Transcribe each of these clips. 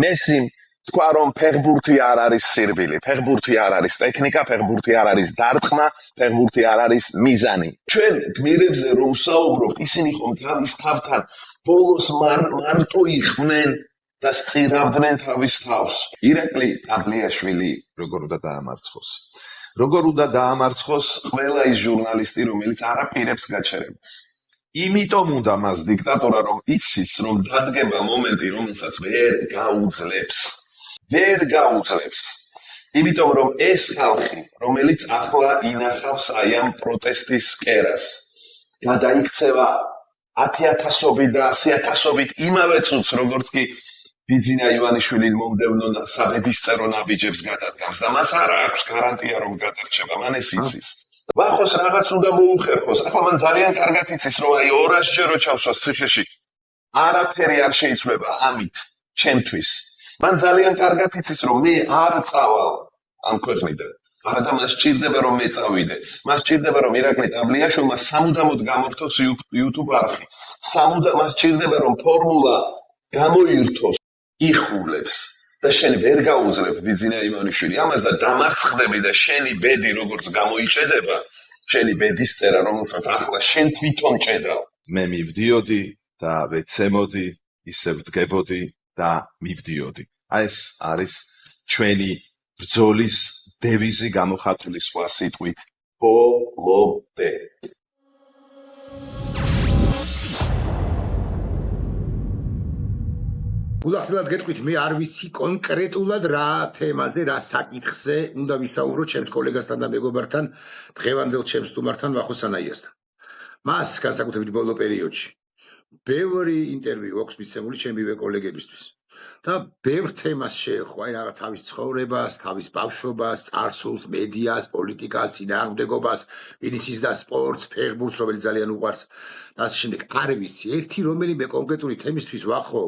მესიმ თქვა რომ ფეხბურთი არ არის სირბილი, ფეხბურთი არ არის ტექნიკა, ფეხბურთი არ არის დარტყმა, ფეხბურთი არ არის მიზანი. ჩვენ გმირებზე რომ ვსაუბრობთ, ისინი ხომ თავის თავთან ბოლოს მარტო იყვნენ და სწირავდნენ თავის თავს. ირაკლი ტაბლიაშვილი როგორ უნდა დაამარცხოს? როგორ უნდა დაამარცხოს ყველა ის ჟურნალისტი, რომელიც არ აპირებს გაჩერებას? იმიტომ უნდა მას დიქტატორა რომ იცის, რომ დადგება მომენტი, რომელსაც ვერ გაუძლებს. ვერ გაუძლებს. იმიტომ რომ ეს ხალხი, რომელიც ახლა ინახავს აი ამ პროტესტის კერას, გადაიქცევა 10,000-ობით და 100,000-ობით იმავე წუთს, როგორც კი ბიძინა ივანიშვილი მომდევნო საბედისწერო ნაბიჯებს გადადგამს და მას არ აქვს გარანტია რომ გადარჩება, მან ეს იცის. ვახოს რაღაც უნდა მოუხერხოს. ახლა მან ძალიან კარგად იცის რომ აი 200-ჯერო ჩავსვას ციხეში. არაფერი არ შეიცვლება ამით ჩემთვის. მან ძალიან კარგად იცის რომ მე არ წავალ ამ ქვეყნიდან. არადა მას სჭირდება რომ მე წავიდე. მას სჭირდება რომ ირაკლი ტაბლიაშვილმა სამუდამოდ გამორთოს YouTube არხი. მას სჭირდება რომ ფორმულა გამოირთოს, იხულებს და შენ ვერ გაუძლებ ბიძინა ივანიშვილი ამას და დამარცხდები და შენი ბედი როგორც გამოიჭედება, შენი ბედის წერა რომელსაც ახლა შენ თვითონ ჭედავ. მე მივდიოდი და ვეცემოდი, ისე ვდგებოდი და მივდიოდი. ეს არის ჩვენი ბრძოლის დევიზი გამოხატული სხვა სიტყვით ბოლომდე. გულახდილად გეტყვით, მე არ ვიცი კონკრეტულად რა თემაზე, რა საკითხზე უნდა ვისაუბროთ ჩემს კოლეგასთან და მეგობართან, დღევანდელ ჩემს სტუმართან ვახოს ანაიასთან. მას განსაკუთრებით ბოლო პერიოდში ბევრი ინტერვიუ აქვს მიცემული ჩემივე კოლეგებისთვის. და ბევრ თემას შეეხო, აი რაღაც თავის ცხოვრებას, თავის ბავშვობას, წარსულს, მედიას, პოლიტიკას, წინააღმდეგობას, ვინიცის და სპორტს, ფეხბურთს, რომელიც ძალიან უყვარს და ასე შემდეგ. არ ვიცი, ერთი რომელიმე კონკრეტული თემისთვის ვახო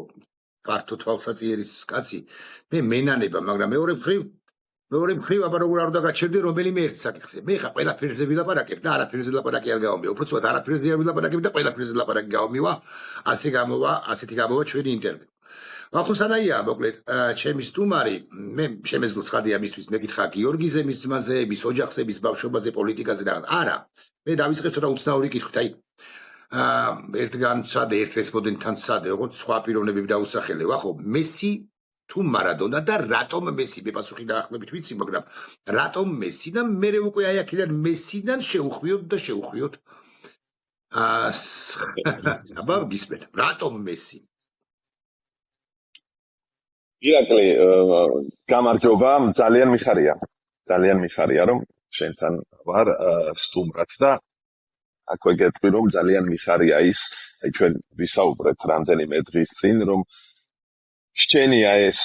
ფართო თვალსაწიერის კაცი, მე მენანება, მაგრამ მეორე მხრივ, აბა როგორ არ უნდა გაჩერდე რომელიმე ერთ საკითხზე. მე ხა ყველაფერზე ვილაპარაკებ და არაფერზე ლაპარაკი არ გავამივა. უფრო სწორად არაფერზე არ ვილაპარაკებ და ყველაფერზე ლაპარაკი გავამივა. ასეთი გამოვა ჩვენი ინტერვიუ. ვახოს ანაია, მოკლედ, ჩემი სტუმარი, მე შემეძლო ცხადია მისთვის მეკითხა გიორგიზე, მის ძმაზე, მის ოჯახზე, მის ბავშვობაზე, პოლიტიკაზე რაღაც. არა, მე დავიწყე ცოტა უცნაური კითხვით, აი ერთგან ვცადე, ერთ რესპონდენტთან ვცადე, როგორც სხვა პიროვნებები დაუსახელე. ვახო, მესი თუ მარადონა და რატომ მესი? მე პასუხი დაახლოებით ვიცი, მაგრამ რატომ მესი და მე უკვე აი აქედან მესიდან შევხვიოთ. აბა გისმენთ, რატომ მესი? ირაკლი, გამარჯობა, ძალიან მიხარია რომ შენთან ვარ სტუმრად და აქვე გეტყვი რომ ძალიან მიხარია ის, აი ჩვენ ვისაუბრეთ რამდენიმე დღის წინ რომ შენი ეს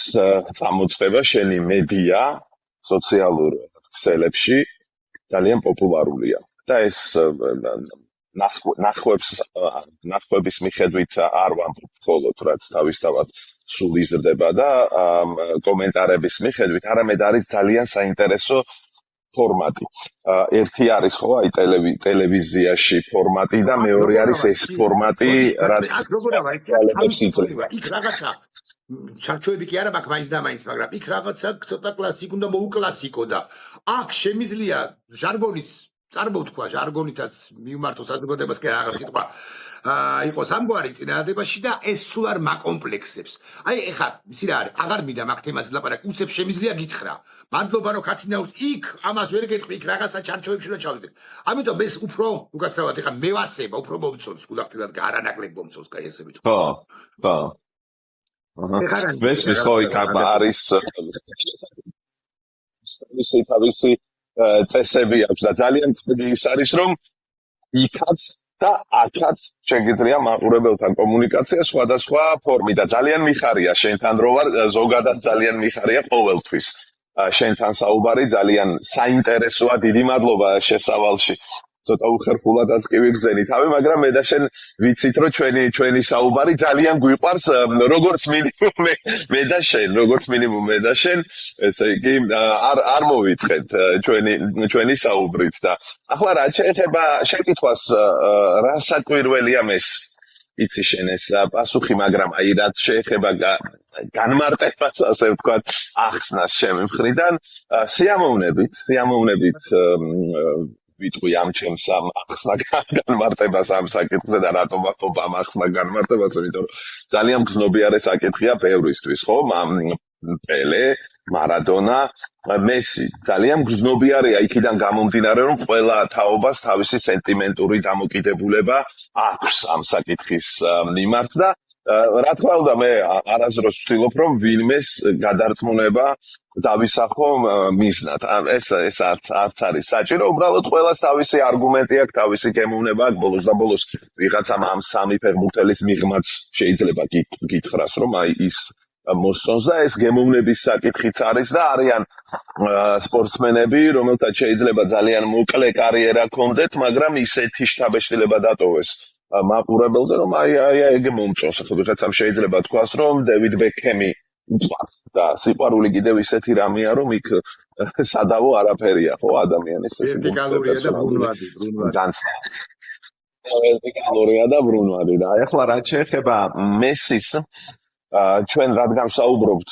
წამოწება, შენი მედია სოციალურ ქსელებში ძალიან პოპულარულია და ეს ნახვების მიხედვით არ ვამბობ მხოლოდ რაც თავისთავად სულ იზრდება და კომენტარების მიხედვით, არამედ არის ძალიან საინტერესო ფორმატი. ერთი არის ხო აი ტელევიზიაში ფორმატი და მეორე არის ეს ფორმატი, რაც იქ რაღაცა ჩარჩოები კი არა მაქვს მაინც და მაინც, მაგრამ იქ რაღაცა ცოტა კლასიკო და მოუკლასიკო და აქ შემიძლია ჟარგონიც წარმოვთქვა, ჟარგონითაც მივმართოს საზოგადოებას კი რაღაც სიტყვა იყოს ამგვარი წინადადებაში და ეს სულ არ მაკომპლექსებს. აი ეხლა იცი რა არის, აღარ მინდა მაგ თემაზე ლაპარაკი, უცებ შემიძლია გითხრა. მადლობა რომ ქათინაუს იქ ამას ვერ გეტყვი, იქ რაღაცა ჩარჩოებში რომ ჩავდე. ამიტომ ეს უფრო უკაცრავად ეხლა მე ვასება, უფრო მომწონს გულახდილად არანაკლებ მომწონს, კაი ესე ვიტყვი. ხო. მესმის ხო იქ არის თავისი წესები აქვს და ძალიან ხდება ის არის რომ იქაც და აქაც შეგიძლია მაყურებელთან კომუნიკაცია სხვადასხვა ფორმით და ძალიან მიხარია შენთან რო ვარ, ზოგადად ძალიან მიხარია ყოველთვის. შენთან საუბარი ძალიან საინტერესოა, დიდი მადლობა შესავალში. ცოტა უხერხულადაც კი ვიგზენი თავი, მაგრამ მე და შენ ვიცით რომ ჩვენი საუბარი ძალიან გვიყვარს, როგორც მინიმუმ მე და შენ, ესე იგი არ მოვიწყეთ ჩვენი საუბრით და ახლა რა შეეხება შეკითხვას, რა საკვირველია მესი? იცი შენ ეს პასუხი, მაგრამ აი რაც შეეხება განმარტებას, ასე ვთქვათ, ახსნას ჩემი მხრიდან, სიამოვნებით ვიტყვი ამ ჩემს ამ ახსნა განმარტებას ამ საკითხზე და რატომ ვახობ ამ ახსნა განმარტებას, იმიტომ რომ ძალიან გრძნობიარე საკითხია ბევრისთვის, ხო? პელე, მარადონა, მესი, ძალიან გრძნობიარეა იქიდან გამომდინარე, რომ ყველა თაობას თავისი სენტიმენტური დამოკიდებულება აქვს ამ საკითხის მიმართ და რა თქმა უნდა, მე არასდროს ვთვლობ, რომ ვინმეს გადარწმუნება დავისახო მიზნად. ეს არც არის საჭირო, უბრალოდ ყველას თავისი არგუმენტი აქვს, თავისი გემოვნება აქვს, ბოლოს და ბოლოს ვიღაცამ ამ სამი ფეხბურთელის მიღმაც შეიძლება გითხრას, რომ აი ის მოსწონს და ეს გემოვნების საკითხიც არის და არიან სპორტსმენები, რომელთაც შეიძლება ძალიან მოკლე კარიერა ჰქონდეთ, მაგრამ ისეთი შთაბეჭდილება დატოვეს მაყურებელზე, რომ აი ეგ მომწონს. ხო, ვიღაცამ შეიძლება თქვას, რომ დევიდ ბეკჰემი უყვარს და სიყვარული კიდევ ისეთი რამეა, რომ იქ სადავო არაფერია, ხო, ადამიანის ეს ვერტიკალურია და ბრუნვადი. ვერტიკალურია და ბრუნვადი და ახლა რაც შეეხება მესის, ჩვენ რადგან საუბრობთ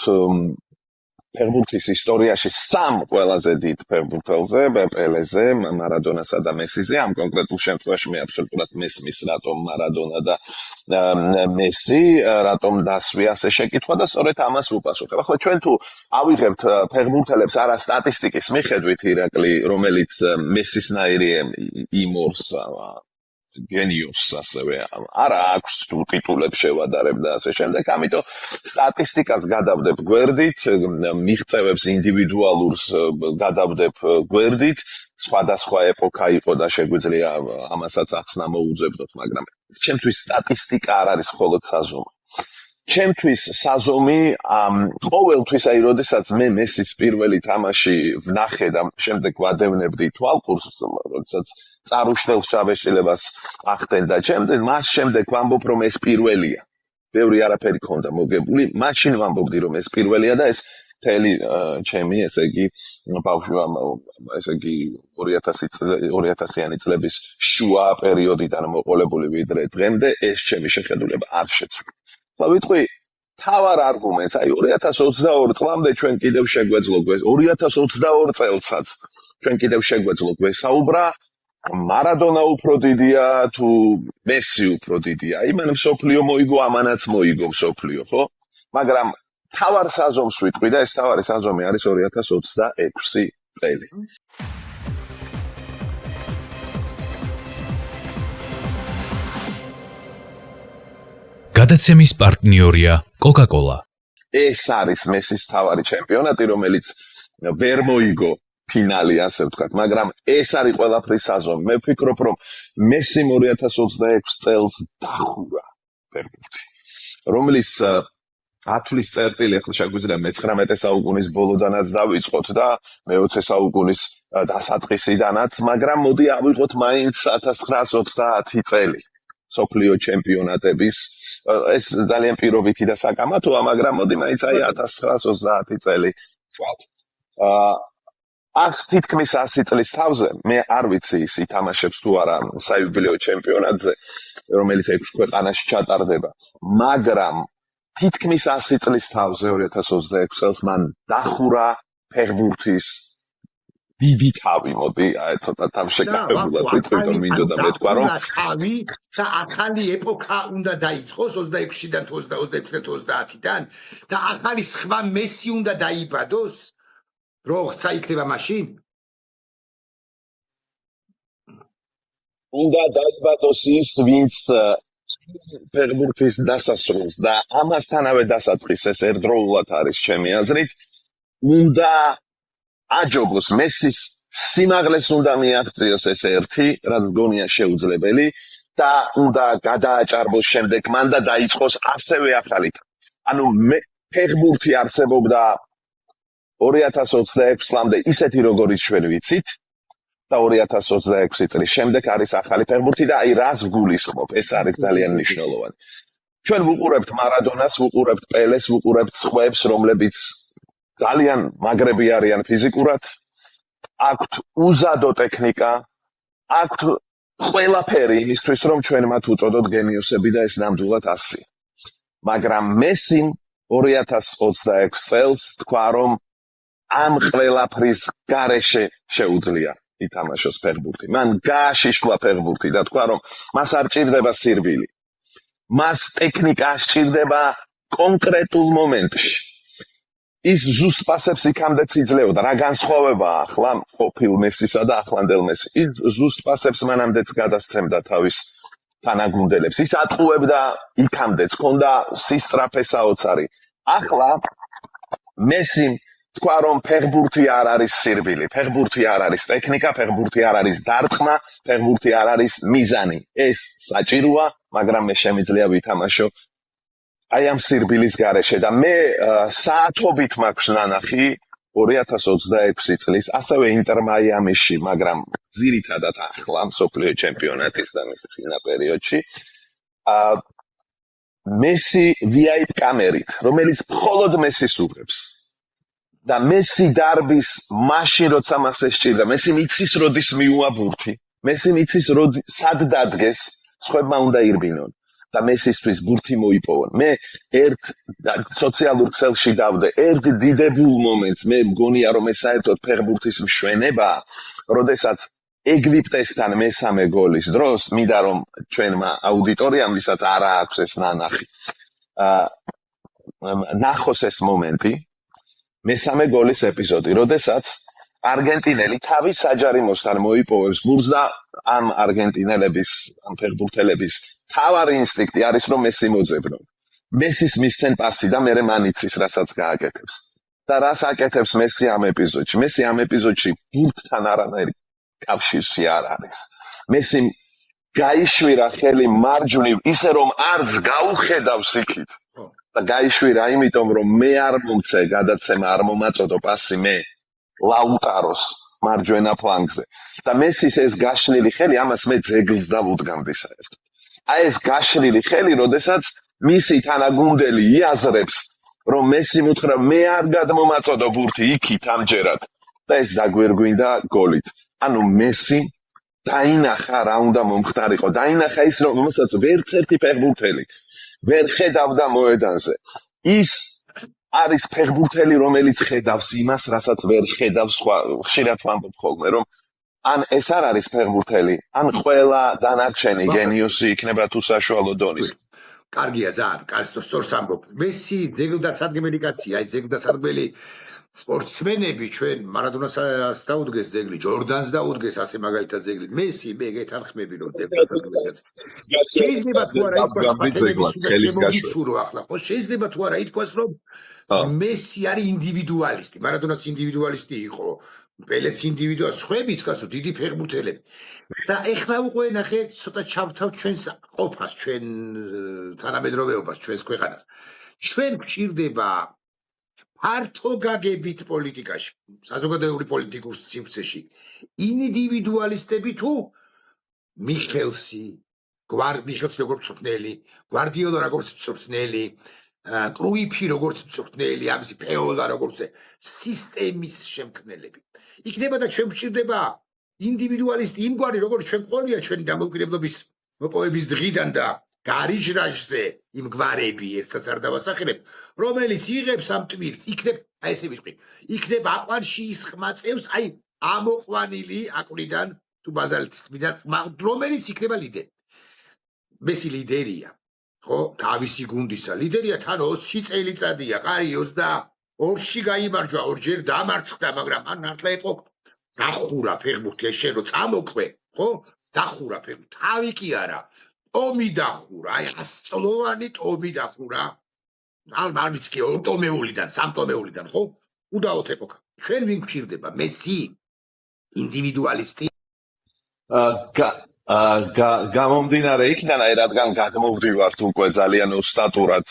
ფეხბურთის ისტორიაში სამ ყველაზე დიდ ფეხბურთელზე, პელეზე, მარადონასა და მესიზე, ამ კონკრეტულ შემთხვევაში მე აბსოლუტურად მესმის, რატომ მარადონა და მესი, რატომ დასვია ასე შეკითხვა და სწორედ ამას ვუპასუხებ. ახლა ჩვენ თუ ავიღებთ ფეხბურთელებს არა სტატისტიკის მიხედვით, ირაკლი, რომელიც მესისნაირი იმორს გენიუსს ასევე არა აქვს თუ ტიტულებს შევადარებ და ასე შემდეგ, ამიტომ სტატისტიკას გადავდებ გვერდით, მიღწევებს ინდივიდუალურს გადავდებ გვერდით, სხვადასხვა ეპოქა იყო და შეგვიძლია ამასაც ახსნა მოუძებნოთ, მაგრამ ჩემთვის სტატისტიკა არ არის მხოლოდ საზომი. ჩემთვის საზომი ყოველთვის, აი, როდესაც მე მესის პირველი თამაში ვნახე და შემდეგ ვადევნებდი თვალყურს, როდესაც წარუშთელს შთაბეჭდილებას ახდენდა ჩემთან, მას შემდეგ ვამბობ, რომ ეს პირველია. ბევრი არაფერი ქონდა მოგებული, მაშინ ვამბობდი, რომ ეს პირველია და ეს მთელი ჩემი, ესე იგი, ბავშვობა, ესე იგი 2000-იანი წლების შუა პერიოდიდან მოყოლებული ვიდრე დღემდე, ეს ჩემი შეხედულება არ შეცვლა. ვიტყვი, თავარ არგუმენტს, აი 2022 წლამდე ჩვენ კიდევ შეგვეძლო 2022 წელსაც ჩვენ კიდევ შეგვეძლო გვესაუბრა, მარადონა უფრო დიდია თუ მესი უფრო დიდია. იმან მსოფლიო მოიგო, ამანაც მოიგო მსოფლიო, ხო? მაგრამ თავარ საზომს ვიტყვი და ეს თავარი საზომი არის 2026 წელი. გადაცემის პარტნიორია კოკა-კოლა. ეს არის მესის თავარი ჩემპიონატი, რომელიც ვერ მოიგო ფინალი, ასე ვთქვათ, მაგრამ ეს არის ყველაფრის საზომი. მე ვფიქრობ, რომ მესიმ 2026 წელს დახურა ფეხბურთი, რომლის ათვლის წერტილი ახლა შეგვიძლია მე-19 საუკუნის ბოლოდანაც დავიწყოთ და მე-20 საუკუნის დასაწყისიდანაც, მაგრამ მოდი ავიღოთ მაინც 1930 წელი. სოფლიო ჩემპიონატების ეს ძალიან პირობითი და საკამათოა, მაგრამ მოდი მაინც აი 1930 წელი ვთქვათ. თითქმის 100 წლის თავზე მე არ ვიცი ის ითამაშებს თუ არა საიუბილეო ჩემპიონატზე, რომელიც 6 ქვეყანაში ჩატარდება, მაგრამ თითქმის 100 წლის თავზე 2026 წელს მან დახურა ფეხბურთის დიდი თავი, მოდი, აი ცოტა თავშეკავებულად ვიტყვი, რომ მინდოდა მეთქვა, რომ თავი და ახალი ეპოქა უნდა დაიწყოს 26-დან 26-დან და ახალი სხვა მესი უნდა დაიბადოს, რო ხცა იქნება მაშინ? უნდა დაიბადოს ის, ვინც ფეხბურთის დასასრულს და ამასთანავე დასაწყისეს ერთდროულად არის ჩემი აზრით, უნდა აჯობოს მესის სიმაღლეს უნდა მიაღწიოს ეს ერთი, რაც გონია შეუძლებელი და უნდა გადააჭარბოს შემდეგ მან და დაიწყოს ასევე ახალი. ანუ ფეხბურთი არსებობდა 2026 წლამდე ისეთი როგორიც ჩვენ ვიცით და 2026 წლის შემდეგ არის ახალი ფეხბურთი და აი რას გულისხმობ, ეს არის ძალიან მნიშვნელოვანი. ჩვენ ვუყურებთ მარადონას, ვუყურებთ პელეს, ვუყურებთ სხვებს, რომლებიც ძალიან მაგრები არიან ფიზიკურად, აქვთ უზადო ტექნიკა, აქვთ ყველაფერი იმისთვის, რომ ჩვენ მათ უწოდოთ გენიოსები და ეს ნამდვილად ასია. მაგრამ მესიმ 2026 წელს თქვა, რომ ამ ყველაფრის გარეშე შეუძლია ითამაშოს ფეხბურთი. მან გააშიშლა ფეხბურთი და თქვა, რომ მას არ ჭირდება სირბილი. მას ტექნიკა სჭირდება კონკრეტულ მომენტში. ის ზუსტ პასებს იქამდეც იძლეოდა. რა განსხვავებაა ახლა ყოფილ მესისა და ახლანდელ მესის? ის ზუსტ პასებს მანამდეც გადასცემდა თავის თანაგუნდელებს. ის ატყუებდა იქამდეც, ჰქონდა სისწრაფე საოცარი. ახლა მესიმ თქვა, რომ ფეხბურთი არ არის სირბილი, ფეხბურთი არ არის ტექნიკა, ფეხბურთი არ არის დარტყმა, ფეხბურთი არ არის მიზანი. ეს საჭიროა, მაგრამ მე შემიძლია ვითამაშო აი ამ სირბილის გარეშე და მე საათობით მაქვს ნანახი 2026 წლის, ასევე ინტერ მაიამიში, მაგრამ ძირითადად ახლა მსოფლიო ჩემპიონატის და მის წინა პერიოდში მესი VIP კამერით, რომელიც მხოლოდ მესის უღებს. და მესი დარბის მაშინ როცა მას ესჭირდა, მესი მიცის როდის მიუაბურთი, მესი მიცის სად დადგეს, სხვებმა უნდა ირბინონ და მესისთვის ბურთი მოიპოვონ. მე ერთ სოციალურ ქსელში დავდე, ერთ დიდებულ მომენტს, მე მგონია რომ ეს საერთოდ ფეხბურთის მშვენებაა, როდესაც ეგვიპტესთან მესამე გოლის დროს, მინდა რომ ჩვენმა აუდიტორიამ, ვისაც არ აქვს ეს ნანახი, ნახოს ეს მომენტი, მესამე გოლის ეპიზოდი, როდესაც არგენტინელი თავის საჯარიმოსთან მოიპოვებს ბურთს და ამ არგენტინელების, ამ ფეხბურთელების თავარი ინსტინქტი არის, რომ მესი მოძებნონ. მესის მისცენ პასი და მერე მან იცის, რასაც გააკეთებს. და რას აკეთებს მესი ამ ეპიზოდში? მესი ამ ეპიზოდში ბურთთან არანაირი კავშირში არ არის. მესიმ გაიშვირა ხელი მარჯვნივ, ისე რომ არც გაუხედავს იქით. და გაიშვირა იმიტომ, რომ მე არ მომცე გადაცემა, არ მომაწოდო პასი მე ლაუტაროს მარჯვენა ფლანგზე. და მესის ეს გაშლილი ხელი, ამას მე ძეგლს დავუდგამდი საერთოდ. აი ეს გაშლილი ხელი, როდესაც მისი თანაგუნდელი იაზრებს, რომ მესი მუთხრა მე არ გადმომაწოდო ბურთი იქით ამჯერად და ეს დაგვირგვინდა გოლით. ანუ მესი დაინახა რა უნდა მომხდარიყო, დაინახა ის, რომელსაც ვერც ერთი ფეხბურთელი ვერ ხედავდა მოედანზე. ის არის ფეხბურთელი, რომელიც ხედავს იმას, რასაც ვერ ხედავს სხვა. ხშირად ვამბობ ხოლმე, რომ ან ეს არ არის ფეხბურთელი, ან ყველა დანარჩენი გენიოსი იქნება თუ საშუალო დონის. კარგია ძალიან, სწორს ამბობ. მესი ძეგლდასადგმელი კაცია, აი ძეგლდასადგმელი სპორტსმენები ჩვენ მარადონას დაუდგეს ძეგლი, ჯორდანს დაუდგეს ასე მაგალითად ძეგლი. მესი მე გეთანხმები რომ ძეგლდასადგმელი კაცია. შეიძლება თუ არა ითქვას პატენების შემოგიცურო ახლა, ხო? შეიძლება თუ არა ითქვას რომ მესი არის ინდივიდუალისტი, მარადონას ინდივიდუალისტი იყო. პელეც ინდივიდუალისტი, სხვებიც გასო დიდი ფეხბურთელები. და ეხლა უკვე ნახე ცოტა ჩავთავ ჩვენს ყოფას, ჩვენ თანამედროვეობას, ჩვენს ქვეყანას. ჩვენ გვჭირდება ფართო გაგებით პოლიტიკაში, საზოგადოებრივ პოლიტიკურ სივრცეში, ინდივიდუალისტები თუ მიხელსი, მიხელსი როგორც მწვრთნელი, გვარდიოლა როგორც მწვრთნელი, კრუიფი როგორც მწვრთნელი, ამისი ფეოლა როგორც სისტემის შემქმნელები. იქნება და ჩვენ გვჭირდება ინდივიდუალისტი იმგვარი, როგორც ჩვენ ყოლია ჩვენი დამოუკიდებლობის მოპოვების დღიდან და გარიჟრაჟზე იმ გვარები ერთსაც არ დავასახელებ, რომელიც იღებს ამ ტვირთს, იქნებ, აი ესე ვიტყვი, იქნებ აყვანში ის ხმა წევს, აი ამოყვანილი აკვლიდან თუ ბაზალეთის თმიდან, რომელიც იქნება ლიდერი. მესი ლიდერია. ხო, თავისი გუნდისა ლიდერია, თან 20 წელიწადია, კარი 22-ში გაიმარჯვა, ორჯერ დამარცხდა, მაგრამ ან ნახლა იყო დახურა ფეხბურთი, ეს შენ რო წამოკვე, ხო? დახურა ფეხბურთი, თავი კი არა, ტომი დახურა, აი 100 წლოვანი ტომი დახურა. ალბათ კი 2 ტომეულიდან, 3 ტომეულიდან, ხო? უდაოთ ეპოქა. ჩვენ ვინ გვჭირდება? მესი ინდივიდუალისტი? გამომდინარე იქიდან, აი რადგან გადმოვდივართ უკვე ძალიან ოსტატურად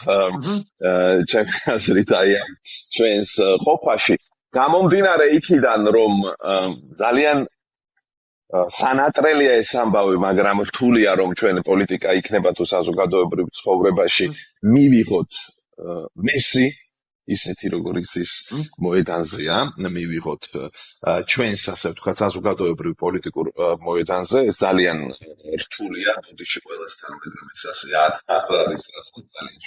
ჩემი აზრით აი ჩვენს ყოფაში, გამომდინარე იქიდან, რომ ძალიან სანატრელია ეს ამბავი, მაგრამ რთულია რომ ჩვენ პოლიტიკა იქნება თუ საზოგადოებრივ ცხოვრებაში მივიღოთ მესი ისეთი როგორიც ის მოედანზეა, მივიღოთ ჩვენს ასე ვთქვათ საზოგადოებრივ პოლიტიკურ მოედანზე, ეს ძალიან რთულია, ბოდიში ყველასთან, მაგრამ ეს ასე არ არის ძალიან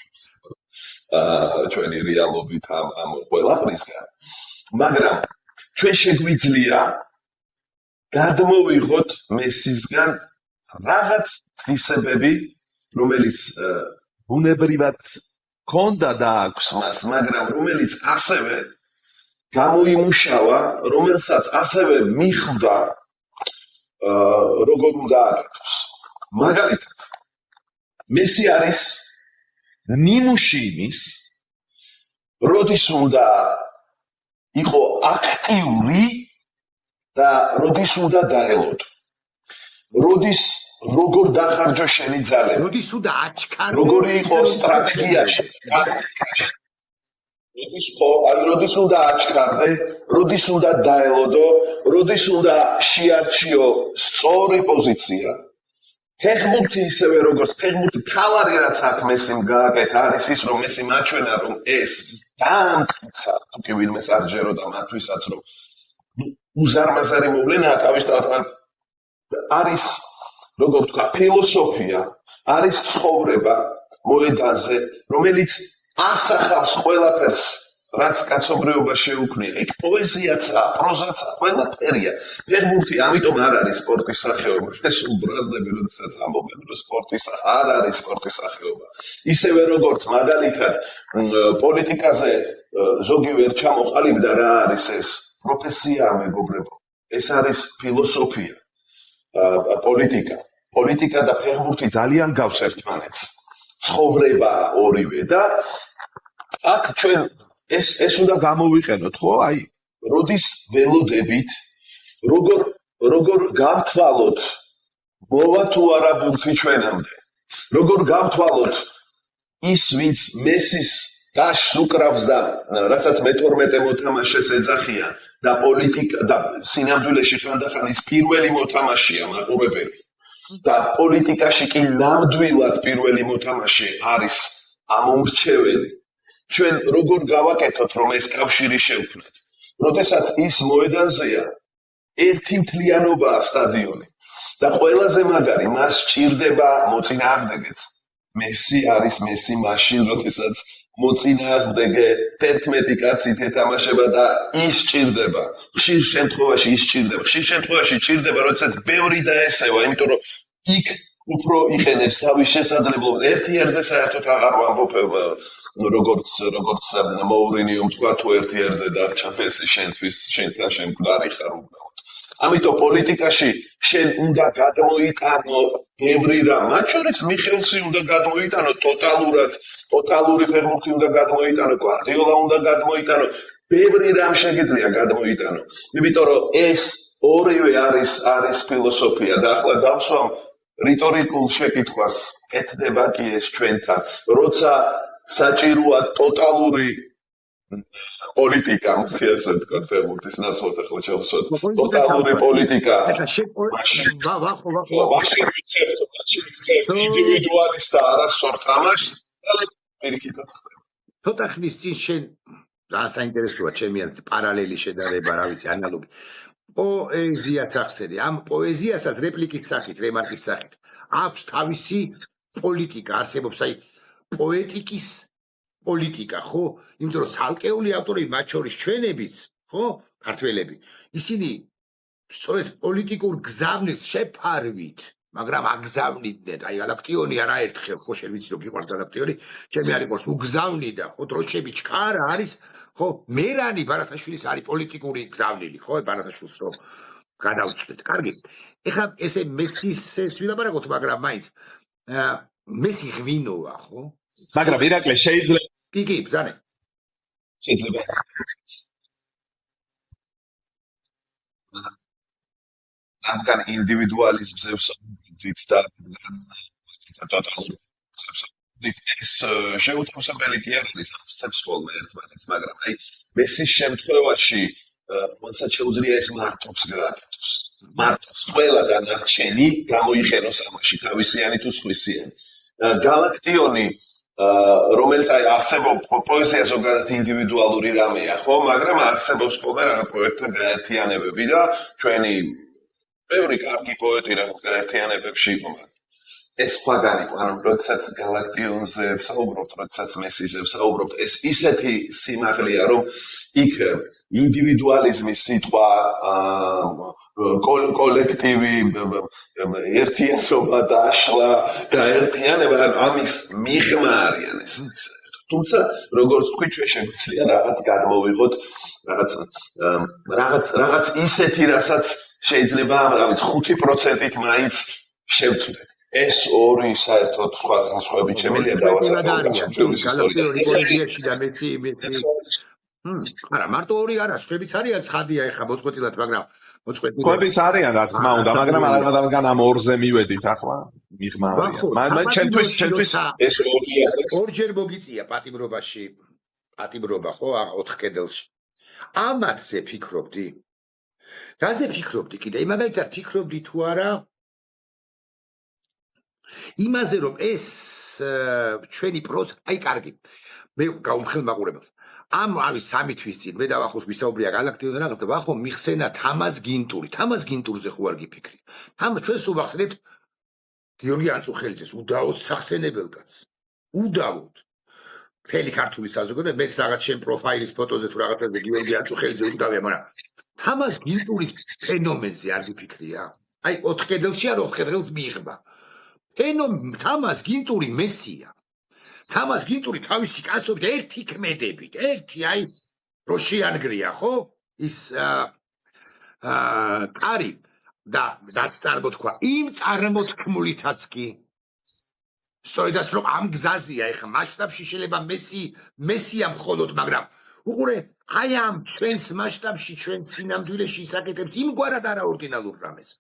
ჩვენი რეალობით ამ ყველაფრისგან. მაგრამ ჩვენ შეგვიძლია გადმოვიღოთ მესისგან რაღაც თვისებები, რომელიც ბუნებრივად ქონდა და აქვს მას, მაგრამ რომელიც ასევე გამოიმუშავა, რომელსაც ასევე მიხვდა როგორ უნდა აკეთოს. მაგალითად, მესი არის ნიმუში იმის, როდის უნდა იყო აქტიური და როდის უნდა დაელოდო. როდის როგორ დახარჯო შენი ძალები. როდის უნდა აჩქარო. როგორი იყო სტრატეგიაში, ტაქტიკაში. როდის უნდა აჩქარდე, როდის უნდა დაელოდო, როდის უნდა შეარჩიო სწორი პოზიცია. ფეხბურთი ისევე როგორც ფეხბურთი თავარი რაც აქ მესიმ გააკეთა არის ის რომ მესი მაჩვენა რომ ეს დაამტკიცა თუ კი ვინმეს არ ჯეროდა მათთვისაც რომ უზარმაზარი მოვლენაა თავისთავად არის როგორ თქვა ფილოსოფია არის ცხოვრება მოედანზე რომელიც ასახავს ყველაფერს რაც კაცობრიობა შეუქმნია იქ პოეზიაცაა პროზაცაა ყველაფერია ფეხბურთი ამიტომ არ არის სპორტის სახეობა ეს უბრაზდები როდესაც ამბობენ რომ სპორტის არ არის სპორტის სახეობა ისევე როგორც მაგალითად პოლიტიკაზე ზოგი ვერ ჩამოყალიბდა რა არის ეს პროფესია მეგობრებო ეს არის ფილოსოფია პოლიტიკა და ფეხბურთი ძალიან გავს ერთმანეთს ცხოვრება ორივე და აქ ჩვენ ეს უნდა გამოვიყენოთ, ხო? აი, როდის ველოდებით, როგორ გავთვალოთ მოვა თუ არა ბურთი ჩვენამდე. როგორ გავთვალოთ ის, ვინც მესის დაშს უკრავს და რასაც მე-12 მოთამაშეს ეძახიან და პოლიტიკა და სინამდვილეში ხანდახან ის პირველი მოთამაშეა მაყურებელი. და პოლიტიკაში კი ნამდვილად პირველი მოთამაშე არის ამომრჩეველი. ჩვენ როგორ გავაკეთოთ რომ ეს კავშირი შევქმნათ. როდესაც ის მოედანზეა ერთი მთლიანობაა სტადიონი და ყველაზე მაგარი მას სჭირდება მოწინააღმდეგეც. მესი არის მესი მაშინ როდესაც მოწინააღმდეგე 11 კაცით ეთამაშება და ის სჭირდება. ხშირ შემთხვევაში ის სჭირდება. ხშირ შემთხვევაში სჭირდება როდესაც ბევრი დაესევა, იმიტომ რომ იქ უფრო იყენებს თავის შესაძლებლობას. ერთი ერთზე საერთოდ აღარ ვამბობ როგორც მოურინიომ თქვა თუ ერთი ერთზე დარჩა მესი შენთვის შენთან შემკვდარი ხარ უბრალოდ. ამიტომ პოლიტიკაში შენ უნდა გადმოიტანო ბევრი რამ, მათ შორის მიხელსი უნდა გადმოიტანო ტოტალური ფეხბურთი უნდა გადმოიტანო, გვარდიოლა უნდა გადმოიტანო, ბევრი რამ შეგიძლია გადმოიტანო. იმიტომ რომ ეს ორივე არის ფილოსოფია და ახლა დავსვამ რიტორიკულ შეკითხვას კეთდება კი ეს ჩვენთან, როცა საჭიროა ტოტალური პოლიტიკა, ასე ვთქვათ, ფეხბურთის ნაცვლად ახლა ჩავსვათ. ტოტალური პოლიტიკა. ინდივიდუალისტა არასწორ თამაშს პირიქითაც ხდება. ცოტა ხნის წინ შენ ძალიან საინტერესოა ჩემი აზრით პარალელი შედარება, რა ვიცი, ანალოგი. პოეზიაც ახსენე, ამ პოეზიასაც რეპლიკის სახით, რემარკის სახით აქვს თავისი პოლიტიკა, არსებობს აი პოეტიკის პოლიტიკა, ხო? იმიტომ რომ ცალკეული ავტორები, მათ შორის ჩვენებიც, ხო? ქართველები, ისინი სწორედ პოლიტიკურ გზავნილს შეფარვით, მაგრამ აგზავნიდნენ, აი გალაქტიონი არაერთხელ, ხო, შენ ვიცი რომ გიყვარს გალაქტიონი, ჩემი არ იყოს უგზავნიდა, ხო, დროშები ჩქარა არის, ხო, მერანი ბარათაშვილის არის პოლიტიკური გზავნილი, ხო, ბარათაშვილს რომ გადავწყვეტ. კარგი. ეხლა ესე მესის ვილაპარაკოთ, მაგრამ მაინც მესი ღვინოა, ხო? მაგრამ ირაკლი შეიძლება კი, ბრძანე. შეიძლება რადგან ინდივიდუალიზმზე ვსაუბრობთ და ეს შეუთავსებელი კი არ არის ახსებს ხოლმე ერთმანეთს, მაგრამ აი მესის შემთხვევაში რომელსაც შეუძლია ეს მარტოს გააკეთოს. მარტოს ყველა განარჩენი გამოიხენოს ამაში, თავისიანი თუ სხვისიანი. გალაქტიონი რომელიც აი არსებობს პოეზია ზოგადად ინდივიდუალური რამეა, ხო, მაგრამ არსებობს ხოლმე რაღაც პოეტთა გაერთიანებები და ჩვენი ბევრი კარგი პოეტი რაღაც გაერთიანებებში იყო, მაგრამ ეს სხვაგანი იყო, ანუ როდესაც გალაქტიონზე ვსაუბრობთ, როდესაც მესიზე ვსაუბრობთ, ეს ისეთი სიმაღლეა, რომ იქ ინდივიდუალიზმის სიტყვა კოლექტივი, ერთიანობა, დაშლა, გაერთიანება, ამის მიღმა არიან ეს. თუმცა, როგორც თქვი, ჩვენ შეგვიძლია რაღაც გადმოვიღოთ, რაღაც ისეთი, რასაც შეიძლება, რაღაც 5%-ით მაინც შევწვდეთ. ეს ორი საერთოდ სხვა განსხვავებით შემიძლია გავაცნობთ და მეცი არა მარტო ორი არა სხვებიც არიან ცხადია ეხლა მოწყვეტილად მაგრამ მოწყვეტილების არიან რა თქმა უნდა მაგრამ რადგან ამ ორზე მივედით ახლა მიღმა არიან მაგრამ ჩემთვის ეს ორი არის ორჯერ მოგიწია პატიმრობა ხო 4 კედელში ამათზე ფიქრობდი რაზე ფიქრობდი კიდე მაგალითად ფიქრობდი თუ არა იმაზე რომ ეს ჩვენი აი კარგი მე გავუმხელ მაყურებელს ამ არის 3 თვის წინ მე დავახოს ვისაუბრია გალაქტიონზე რაღაც და ვახო მიხსენა თამაზ გინტურზე ხო არ გიფიქრი ჩვენ სულ ვახსენებთ გიორგი ანწუხელიძეს უდაოდ სახსენებელ კაცს უდაოდ მთელი ქართული საზოგადოება მეც რაღაც ჩემ პროფაილის ფოტოზე თუ რაღაცაზე გიორგი ანწუხელიძე უდავია მაგრამ თამაზ გინტურის ფენომენზე არ გიფიქრია აი 4 კედელში არ 4 კედელს მიიღება თამაზ გინტური მესია თამაზ გინტური თავისი კაცობით ერთი ქმედებით ერთი აი რო შეანგრია ხო ის კარი და წარმოთქვა იმ წარმოთქმულითაც კი სწორედაც რომ ამ გზაზეა ეხა მასშტაბში შეიძლება მესია მხოლოდ მაგრამ უყურე აი ამ ჩვენს მასშტაბში ჩვენ წინამდვილეში ისაკეთებთ იმგვარად არაორდინალურ რამეს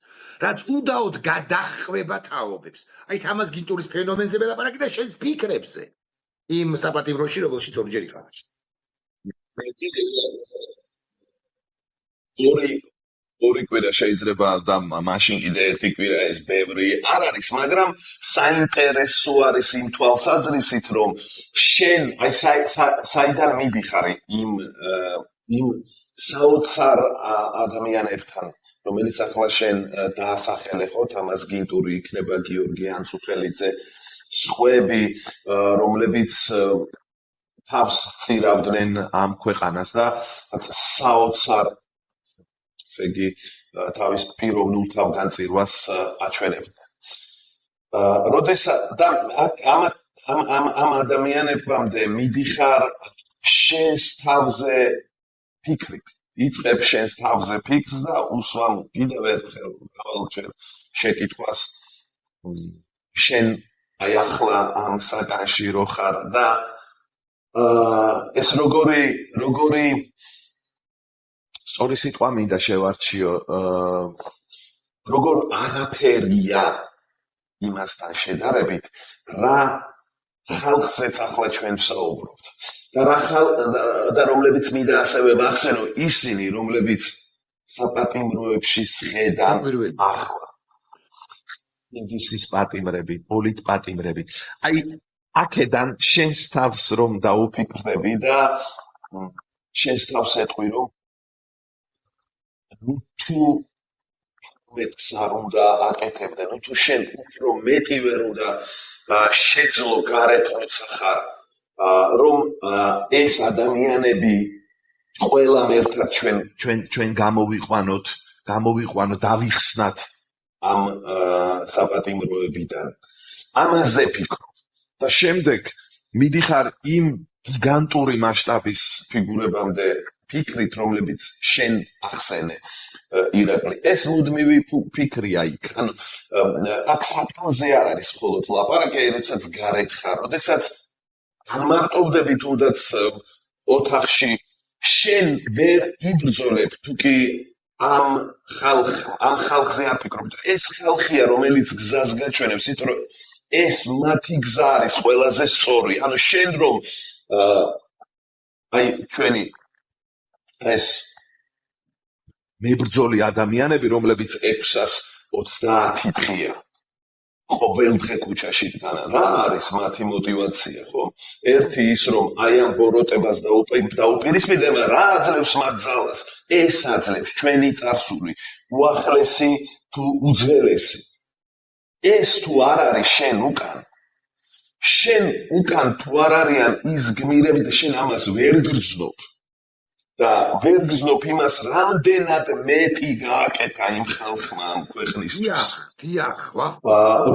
რაც უდაოდ გადახვება თაობებს აი თამაზ გინტურის ფენომენზე ველაპარაკი და შენს ფიქრებზე იმ საპატიმროში რომელშიც ორჯერ იყავ ორი კვირა შეიძლება და მაშინ კიდე ერთი კვირა ეს ბევრი არ არის მაგრამ საინტერესო არის იმ თვალსაზრისით რომ შენ აი საიდან მიდიხარ იმ საოცარ ადამიანებთან რომელიც ახლა შენ დაასახელე ხო თამაზ გინტური იქნება გიორგი ანწუხელიძე სხვები რომლებიც თავს სწირავდნენ ამ ქვეყანას და საოცარ ესე იგი თავის პიროვნულ თავგანწირვას აჩვენებდნენ. როდესაც და ამ ადამიანებამდე მიდიხარ შენს თავზე ფიქრით. იწყებ შენს თავზე ფიქრს და უსვამ კიდევ ერთხელ ყოველჯერ შეკითხვას შენ აი ახლა ამ საგანში რო ხარ და ეს როგორი სწორი სიტყვა მინდა შევარჩიო როგორ არაფერია იმასთან შედარებით რა ხალხზეც ახლა ჩვენ ვსაუბრობთ და რომლებიც მინდა ასევე ვახსენო ისინი რომლებიც საპატიმროებში სხედან ახლა ინგლისის პატიმრები პოლიტპატიმრები აი აქედან შენს თავს რომ დაუფიქრდები და შენს თავს ეტყვი რომ თუ მეტს არ უნდა აკეთებდე, თუ შენ უფრო მეტი ვერ უნდა შეძლო გარეთ როცა ხარ, რომ ეს ადამიანები ყველამ ერთად ჩვენ გამოვიყვანოთ, დავიხსნათ ამ საპატიმროებიდან. ამაზე ფიქრობ და შემდეგ მიდიხარ იმ გიგანტური მასშტაბის ფიგურებამდე ფიქრით, რომლებიც შენ ახსენე ირაკლი. ეს მუდმივი ფიქრია იქ. ანუ აქ საფრთხეზე არ არის მხოლოდ ლაპარაკი, როდესაც გარეთ ხარ, როდესაც განმარტოვდები თუნდაც ოთახში შენ ვერ იბრძოლებ, თუკი ამ ხალხზე არ ფიქრობ. ეს ხალხია, რომელიც გზას გაჩვენებს, იმიტომ რომ ეს მათი გზა არის ყველაზე სწორი. ანუ შენ რომ აი ჩვენი ეს მებრძოლი ადამიანები, რომლებიც 630 დღეა ყოველდღე ქუჩაში დგანან. რა არის მათი мотиваცია, ხო? ერთი ის რომ აი ამ ბოროტებას დაუპირისპირდება, რა აძლევს მათ ძალას? ეს აძლევს ჩვენი წარსული, უახლესი თუ უძველესი. ეს თუ არ არის შენ უკან თუ არ არიან ის გმირები, შენ ამას ვერ გრძნობ. და ვერ გრძნობ იმას, რამდენად მეტი გააკეთა იმ ხალხმა ამ ქვეყნისთვის. დიახ,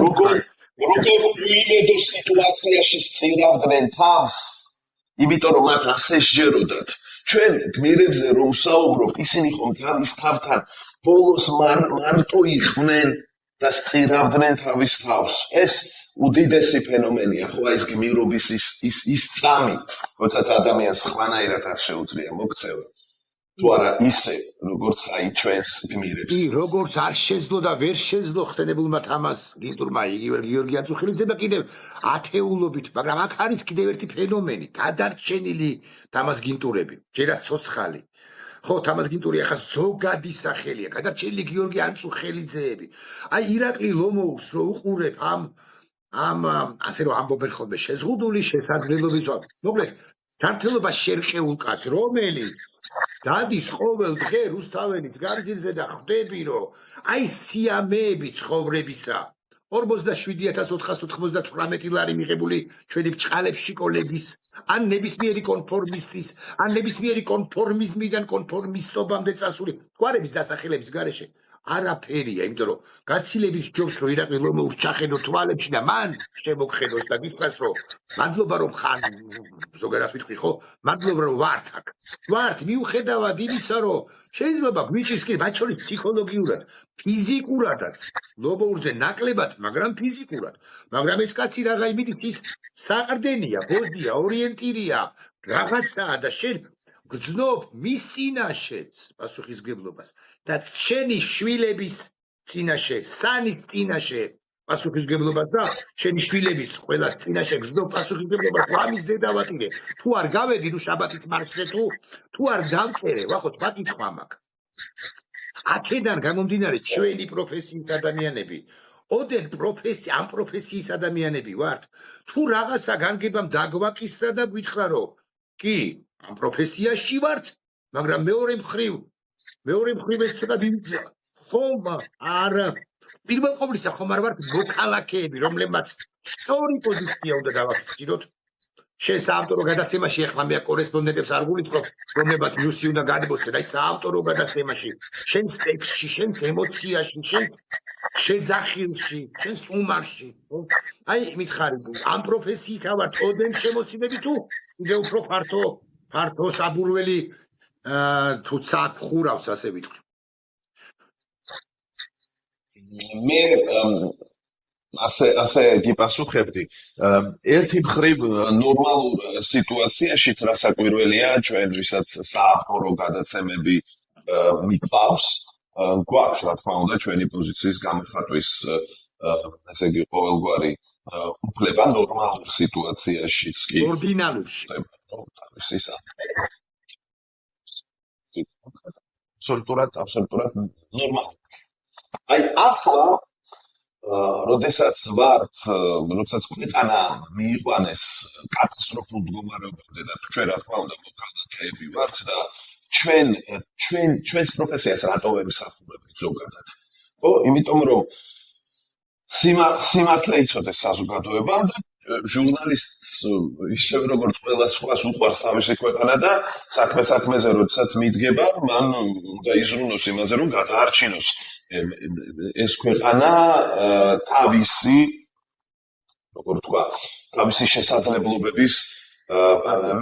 როგორ უიმედო სიტუაციაში სწირავდნენ თავს, იმიტომ რომ მათ ასე სჯეროდათ. ჩვენ გმირებზე რომ ვსაუბრობთ, ისინი ხომ თავის თავთან ბოლოს მარტო იყვნენ და სწირავდნენ თავის თავს. ეს უდიდესი ფენომენია, ხო, ეს გმირობის ის წამი, როდესაც ადამიანს სხვანაირად არ შეუძლია მოქცევა. თუ არა ისე, როგორც აი ჩვენს გმირებს. როგორც არ შეძლო და ვერ შეძლო ხტენებულმა თამას გინტურმა იგივე გიორგი აწუხელიძე და კიდევ ათეულობით, მაგრამ აქ არის კიდევ ერთი ფენომენი, გადარჩენილი თამას გინტურები, ჯერაც ცოცხალი. ხო, თამას გინტური ახლა ზოგადი სახელია, გადარჩენილი გიორგი აწუხელიძეები. აი ირაკლი ლომოურს რო უყურებ ამ ასე რომ ამბობენ ხოლმე შეზღუდული შესაძლებლობით. მოკლედ ჯანმრთელობა შერყეულ კაცს, რომელიც დადის ყოველ დღე რუსთაველის განძილზე და ხვდები, რომ აი სიამეები ცხოვრებისა 47,498 ლარი მიღებული ჩვენი ბჭყალებში კოლეგის, ან ნებისმიერი კონფორმისტის, ან ნებისმიერი კონფორმიზმიდან კონფორმისტობამდე წასული გვარების დასახელების გარეშე არაფერია, იმიტომ რომ გაცილების ჯობს რომ ირაკლი ლომოურს ჩახედო თვალებში და მან შემოგხედოს და გითხრას რომ მადლობა რომ ხან ზოგადად ვიტყვი ხო, მადლობა რომ ვართ აქ. ვართ მიუხედავად იმისა რომ შეიძლება გვიჭირს კი მათ შორის ფსიქოლოგიურად, ფიზიკურადაც ლომოურზე ნაკლებად, მაგრამ ფიზიკურად. მაგრამ ეს კაცი რაღა იმით ის საყრდენია, ბოდია, ორიენტირია, რაღაცაა და შენ გძნობ მის წინაშეც პასუხისგებლობას და შენი შვილების წინაშე, სანის წინაშე პასუხისგებლობას და შენი შვილების ყველა წინაშე გძნობ პასუხისგებლობას, ამის დედავატირე. თუ არ გავედი ნუ შაბათის მარშზე თუ არ გავწერე, ვახოც მაკითხვა მაქვს. აქედან გამომდინარე ჩვენი პროფესიის ადამიანები, ოდენ ამ პროფესიის ადამიანები ვართ, თუ რაღაცა განგებამ დაგვაკისრა და გვითხრა რომ კი ამ პროფესიაში ვართ, მაგრამ მეორე მხრივ ეს ცოტა დივიძია. ხომ არა. პირველ ყოვლისა ხომ არ ვართ მოქალაქეები, რომლებმაც სწორი პოზიცია უნდა დავახსნათ. შენ საავტორო გადაცემაში ახლა მე კორესპონდენტებს არ გულისხმობ, რომლებაც ნიუსი უნდა გადმოსცენ, აი საავტორო გადაცემაში, შენს ტექსტში, შენს ემოციაში, შენს შეძახილში, შენს უმარში. აი მითხარი, ამ პროფესიით ავართ ოდენ შემოსილები თუ კიდევ უფრო ფართო საბურველი თუ ცაკ ხურავს, ასე ვიტყვი. მე ასე გიპასუხებდი. ერთი მხრივ ნორმალურ სიტუაციაშიც რასაკვირველია, ჩვენ ვისაც საავტორო გადაცემები მიყავს, გვაქვს რა თქმა უნდა ჩვენი პოზიციის გამახატვის ესე იგი ყოველგვარი უფლება ნორმალურ სიტუაციაშიც კი. ორდინალურში. აბსოლუტურად ნორმალურ. აი ახლა როდესაც ქვეყანა მიიყვანეს კატასტროფულ მდგომარეობამდე და ჩვენ რა თქმა უნდა მოქალაქეები ვართ და ჩვენს პროფესიას რატო ვერ ვსახურებთ ზოგადად? ხო, იმიტომ რომ სიმართლე იცოდეს საზოგადოებამ და ჟურნალისტს ისევ როგორც ყველა სხვას უყვარს თავისი ქვეყანა და საქმეზე როდესაც მიდგება, მან უნდა იზრუნოს იმაზე, რომ გადაარჩინოს ეს ქვეყანა თავისი, როგორ თქვა, თავისი შესაძლებლობების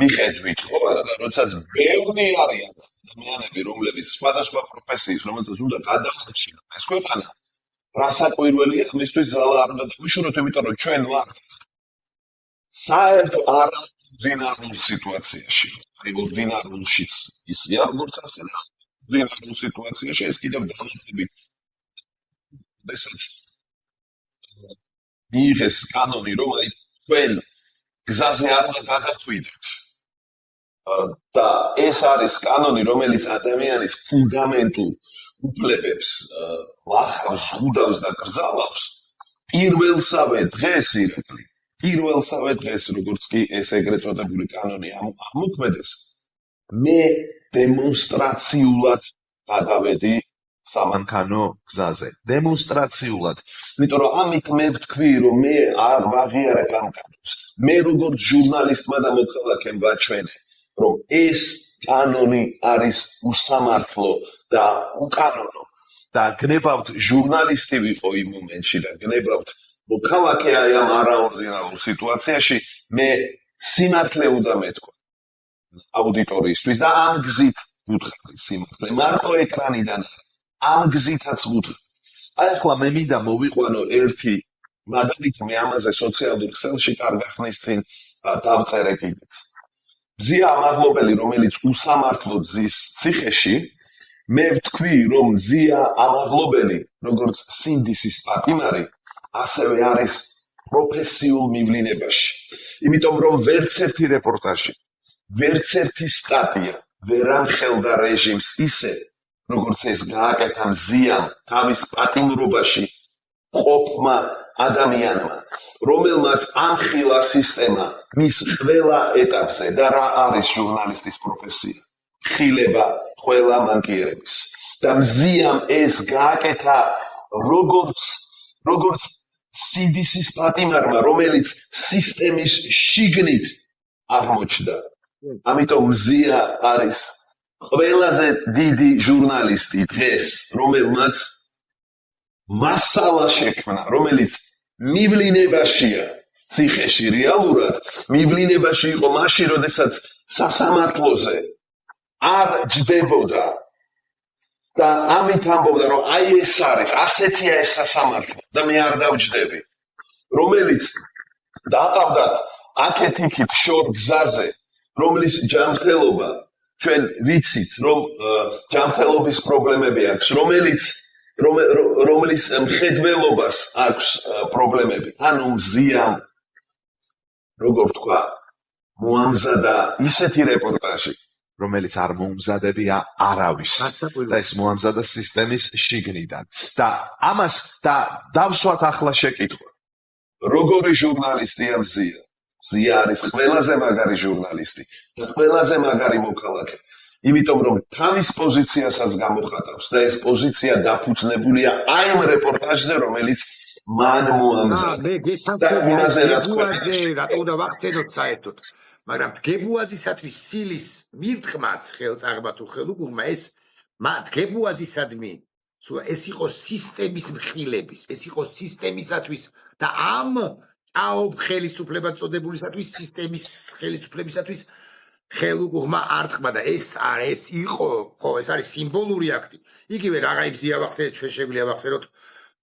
მიხედვით, ხო, როდესაც ბევრი არიან ადამიანები, რომლებიც სხვადასხვა პროფესიის, რომელთაც უნდა გადაარჩინოს ეს ქვეყანა, რასაკვირველია, მისთვის ძალა არ უნდა დავიშუროთ, იმიტომ რომ ჩვენ ვართ საერთო არაორდინარულ სიტუაციაში. აი ორდინარულშიც ისია, როგორც ასე ორდინარულ სიტუაციაში ეს კიდევ დამატებით როდესაც მიიღეს კანონი, რომ აი თქვენ გზაზე არ უნდა გადახვიდეთ. და ეს არის კანონი, რომელიც ადამიანის ფუნდამენტურ უფლებებს ლახავს, ზღუდავს და გრძალავს. პირველსავე დღეს ირაკლი, პირველსავე დღეს, როგორც კი ეს ეგრეთ წოდებული კანონი აღმოქმედეს, მე დემონსტრაციულად გადავედი სამანქანო გზაზე. დემონსტრაციულად. იმიტომ რომ ამით მე ვთქვი, რომ მე არ ვაღიარებ ამ კანონს. მე როგორც ჟურნალისტმა და მოქალაქემ ვაჩვენე, რომ ეს კანონი არის უსამართლო და უკანონო. და გნებავთ ჟურნალისტი ვიყო იმ მომენტში და გნებავთ მოქალაქე აი ამ არაორდინარულ სიტუაციაში, მე სიმართლე უნდა მეთქვა აუდიტორიისთვის და ამ გზით ვუთხარი სიმართლე. მარტო ეკრანიდან ამ გზითაც ვუთხარი. აი ახლა მე მინდა მოვიყვანო ერთი მაგალითი, მე ამაზე სოციალურ ქსელში კარგა ხნის წინ დავწერე კიდეც. მზია ამაღლობელი, რომელიც უსამართლოდ ზის ციხეში, მე ვთქვი, რომ მზია ამაღლობელი, როგორც სინდისის პატიმარი, ასევე არის პროფესიულ მივლინებაში. იმიტომ რომ ვერც ერთი რეპორტაჟი, ვერც ერთი სტატია ვერ ამხელდა რეჟიმს ისე, როგორც ეს გააკეთა მზიამ თავის პატიმრობაში ყოფმა ადამიანმა, რომელმაც ამხილა სისტემა მის ყველა ეტაპზე და რა არის ჟურნალისტის პროფესია? ხილება ყველა მანკიერების. და მზიამ ეს გააკეთა როგორც სინდისის პატიმარმა, რომელიც სისტემის შიგნით აღმოჩნდა. ამიტომ მზია არის ყველაზე დიდი ჟურნალისტი დღეს, რომელმაც მასალა შექმნა, რომელიც მივლინებაშია ციხეში რეალურად, მივლინებაში იყო მაშინ, როდესაც სასამართლოზე არ ჯდებოდა და ამით ამბობდა, რომ აი ეს არის, ასეთია ეს სასამართლო და მე არ დავჯდები, რომელიც დაყავდათ აქეთ-იქით შორ გზაზე, რომლის ჯანმრთელობა ჩვენ ვიცით, რომ ჯანმრთელობის პრობლემები აქვს, რომლის მხედველობას აქვს პრობლემები. ანუ მზიამ, როგორ თქვა, მოამზადა ისეთი რეპორტაჟი, რომელიც არ მოუმზადებია არავის და ეს მოამზადა სისტემის შიგნიდან. და ამას დავსვათ ახლა შეკითხვა. როგორი ჟურნალისტია მზია? მზია არის ყველაზე მაგარი ჟურნალისტი და ყველაზე მაგარი მოქალაქე. იმიტომ რომ თავის პოზიციასაც გამოხატავს და ეს პოზიცია დაფუძნებულია აი ამ რეპორტაჟზე, რომელიც მან მოამზადა. და იმაზე რაც რატო უნდა ვახცენოთ საერთოდ? მაგრამ დგებუაზისათვის სილის მირტყმაც ხელწაღმა თუ ხელუგურმა ეს დგებუაზისადმი ეს იყო სისტემის მხილების, ეს იყო სისტემისათვის და ამ ჭაობ ხელისუფლებად წოდებულისათვის სისტემის ხელისუფლებისათვის ხელუგურმა არტყმა და ეს იყო, ხო, ეს არის სიმბოლური აქტი. იგივე რაღა იმზია ვახცენეთ, ჩვენ შეგვიძლია ვახცენოთ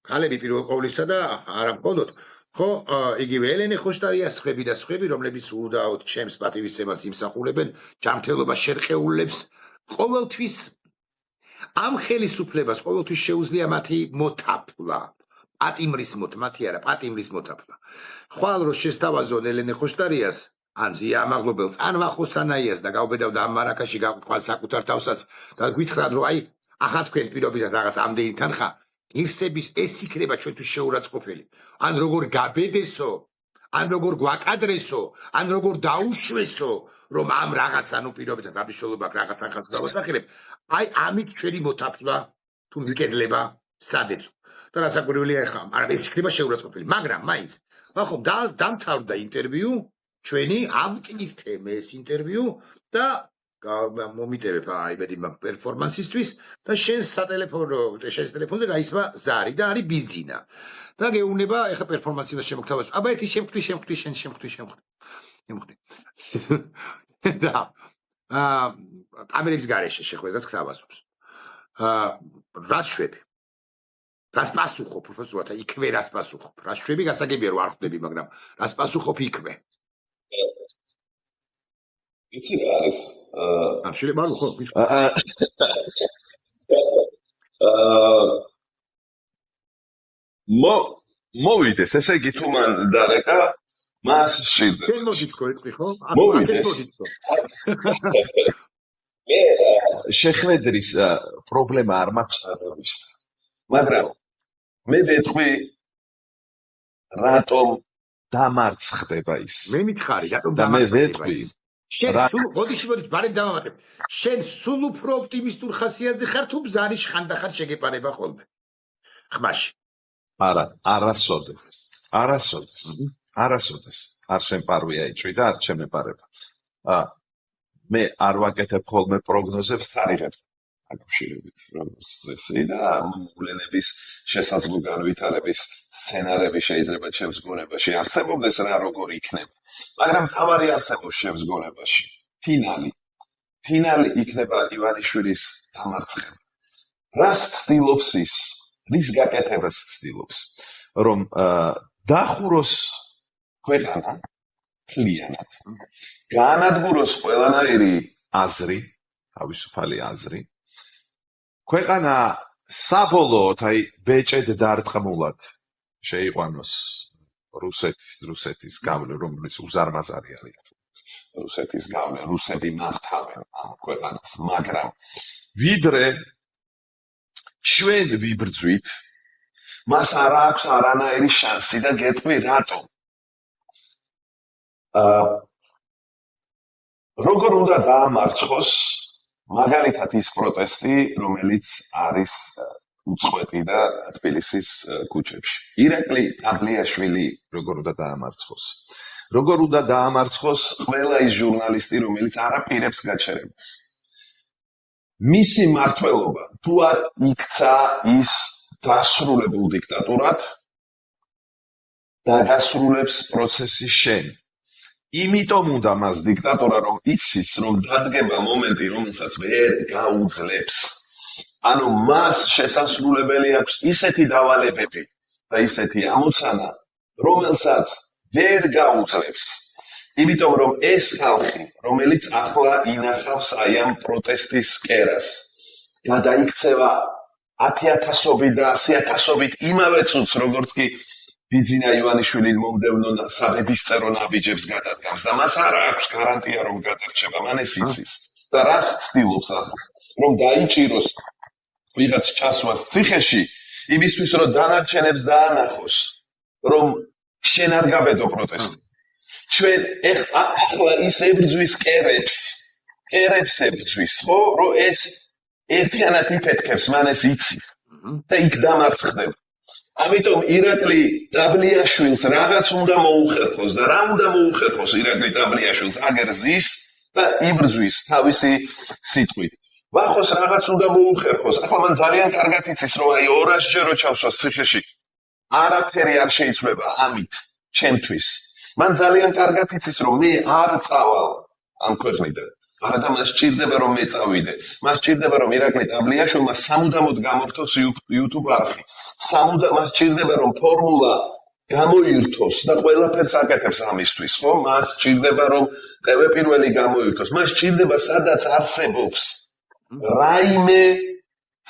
ქალები პირველ ყოვლისა და არა მხოლოდ ხო, იგივე ელენე ხოშტარიას ხვები და სხვები, რომლებიც უდაოდ ჩემს პატივისცემას იმსახურებენ, ჯანმრთელობას შერყეულებს, ყოველთვის ამ ხელისუფლებას ყოველთვის შეუძლია მათი მოთაფლა, მათი არა, პატიმრის მოთაფლა. ხვალ რო შესთავაზონ ელენე ხოშტარიას, ან მზია ამაღლობელს, ან ვახოსანაიას და გავბედავდა ამ მარაკაში გაყვან საკუთარ თავსაც და გითხრათ, რომ აი, ახლა თქვენ პირობიდან რაღაც ამდენი თანხა ღირსების ეს იქნება ჩვენთვის შეურაცხყოფელი. ან როგორ გაბედესო, ან როგორ გვაკადრესო, ან როგორ დაუშვესო, რომ ამ რაღაცა ნუ პირობიდან დაბიშოლობა რაღაც ახალს დავასახელებ. აი ამით ჩვენი მოთაფლა თუ მიკედლება სადეცო. და რასაკვირველია ახლა, არა ეს იქნება შეურაცხყოფელი, მაგრამ მაინც ხო დამთავრდა ინტერვიუ ჩვენი ამტკიცე მე ეს ინტერვიუ და მომიტევებ აიბედი პერფორმანსისთვის და შენს ტელეფონზე გაისმა ზარი და არის ბიძინა და გეუბნება ეხა პერფორმანსის შემოგთავაზო. აბა ერთი შემხვდი შენ შემხვდი და კამერების გარეშე შეხვედრას გთავაზობს. რას შვები? რას პასუხობ პროფესორათა იქვე რას პასუხობ? რას შვები გასაგებია რომ არ ხვდები, მაგრამ რას პასუხობ იქვე? იცი რა არის? არ შეიძლება ხო? მოვიდეს, ესე იგი თუ მან დარეკა, მას შეიძლება. შენ მოგითქო ეტყვი ხო? მოვიდეს. მე შეხვედრის პრობლემა არ მაქვს თანხმობის. მაგრამ მე ვეთქვი რატომ დამარცხდება ის. მე მითხარი, რატომ და მე დამარცხდება ვეტყვი, ის? შენ სულ ბოდიში ბარემ დავამატებ. შენ სულ უფრო ოპტიმისტურ ხასიათზე ხარ თუ ბზარიშ ხანდახარ შეგეპარება ხოლმე. ხმაში. არა, არასოდეს. არ შემპარვია იწვი და არ შემეპარება. მე არ ვაკეთებ ხოლმე პროგნოზებს თარიღებს აკავშირებით, როგორც წესი და მოვლენების შესაძლო განვითარების სცენარები შეიძლება ჩემს გონებაში არსებობდეს რა როგორ იქნება. მაგრამ თავარი არსებობს ჩემს გონებაში. ფინალი იქნება ივანიშვილის დამარცხება. რას ცდილობს ის? რის გაკეთებას ცდილობს? რომ დახუროს ქვეყანა მთლიანად. გაანადგუროს ყველანაირი აზრი, თავისუფალი აზრი. ქვეყანა საბოლოოდ, ბეჭედ დარტყმულად შეიყვანოს რუსეთის გავლენა, რომელიც უზარმაზარი არის. რუსეთის გავლენა, რუსები მართავენ ამ ქვეყანას, მაგრამ ვიდრე ჩვენ ვიბრძვით, მას არ აქვს არანაირი შანსი და გეტყვი რატომ. როგორ უნდა დაამარცხოს მაგალითად ის პროტესტი, რომელიც არის უწყვეტი და თბილისის ქუჩებში. ირაკლი ტაბლიაშვილი როგორ უნდა დაამარცხოს? როგორ უნდა დაამარცხოს ყველა ის ჟურნალისტი, რომელიც არ აპირებს გაჩერებას? მისი მმართველობა თუ არ იქცა ის დასრულებულ დიქტატურად და გასრულებს პროცესი შენ. იმიტომ უნდა მას დიქტატურა რომ იცის, რომ დადგება მომენტი, რომელსაც ვერ გაუძლებს. ანუ მას შესასრულებელი აქვს ისეთი დავალებები და ისეთი ამოცანა, რომელსაც ვერ გაუძლებს. იმიტომ რომ ეს ხალხი, რომელიც ახლა ინახავს აი ამ პროტესტის კერას, გადაიქცევა 10,000-ობით და 100,000-ობით იმავე წუთს, როგორც კი ბიძინა ივანიშვილი მომდევნო საბედისწერო ნაბიჯებს გადადგამს და მას არ აქვს გარანტია რომ გადარჩება, მან ეს იცის. და რას ცდილობს ახლა? რომ დაიჭიროს ვიღაც ჩასვას ციხეში, იმისთვის რომ დანარჩენებს დაანახოს, რომ შენ არ გაბედო პროტესტი. ჩვენ ახლა ის ებრძვის კერებს ებრძვის, ხო, რომ ეს ერთიანად იფეთქებს, მან ეს იცის და იქ დამარცხდება. ამიტომ ირაკლი ტაბლიაშვილს რაღაც უნდა მოუხერხოს და რა უნდა მოუხერხოს ირაკლი ტაბლიაშვილს აგერ ზის და იბრძვის თავისი სიტყვით. ვახოს რაღაც უნდა მოუხერხოს. ახლა მან ძალიან კარგად იცის რომ აი 200-ჯერ რო ჩავსვას ციხეში არაფერი არ შეიცვლება ამით ჩემთვის. მან ძალიან კარგად იცის რომ მე არ წავალ ამ ქვეყნიდან. არა და მას სჭირდება რომ მე წავიდე. მას სჭირდება რომ ირაკლი ტაბლიაშვილმა სამუდამოდ გამორთოს YouTube არხი. მას სჭირდება რომ ფორმულა გამოირთოს და ყველაფერს აკეთებს ამისთვის, ხო? მას სჭირდება რომ ტელეპირველი გამოირთოს. მას სჭირდება სადაც არსებობს რაიმე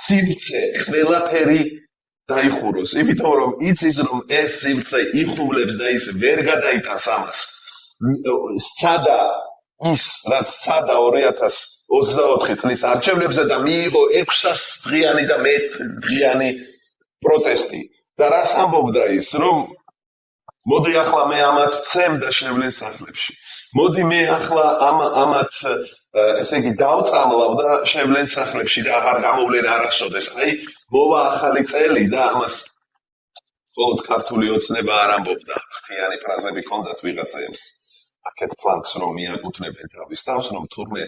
სივრცე, ყველაფერი დაიხუროს. იმიტომ რომ იცის რომ ეს სივრცე იხუვლებს და ის ვერ გადაიტანს ამას. სცადა ის, რაც სცადა 2024 წლის არჩევნებზე და მიიღო 600 დღიანი და მეტ დღიანი პროტესტი. და რას ამბობდა ის, რომ მოდი ახლა მე ამათ ვცემ და შევლენ სახლებში. მოდი მე ახლა ამათ ესე იგი დავწამლავ და შევლენ სახლებში და აღარ გამოვლენ არასოდეს. აი, მოვა ახალი წელი და ამას მხოლოდ ქართული ოცნება არ ამბობდა. ფრთიანი ფრაზები ჰქონდათ ვიღაცებს. აქეთ ფლანგს რომ მიაკუთვნებენ თავის თავს, რომ თურმე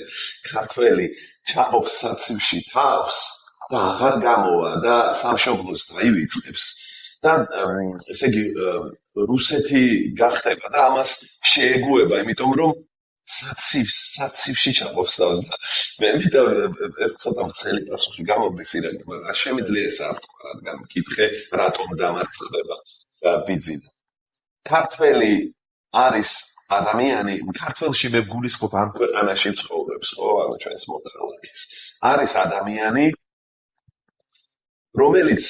ქართველი ჩაყოფს საცივში თავს და აღარ გამოვა და სამშობლოს დაივიწყებს და ესე იგი რუსეთი გახდება და ამას შეეგუება, იმიტომ რომ საცივში ჩაყოფს თავს და მე მინდა ერთ ცოტა ვრცელი პასუხი გამომდის ირაკლი, მაგრამ შემიძლია ეს არ თქვა, რადგან მკითხე რატომ დამარცხდება ბიძინა. ქართველი არის ადამიანი, ქართველში მე ვგულისხმობ ამ ქვეყანაში ცხოვრობს, ხო, ანუ ჩვენს მოქალაქეს. არის ადამიანი, რომელიც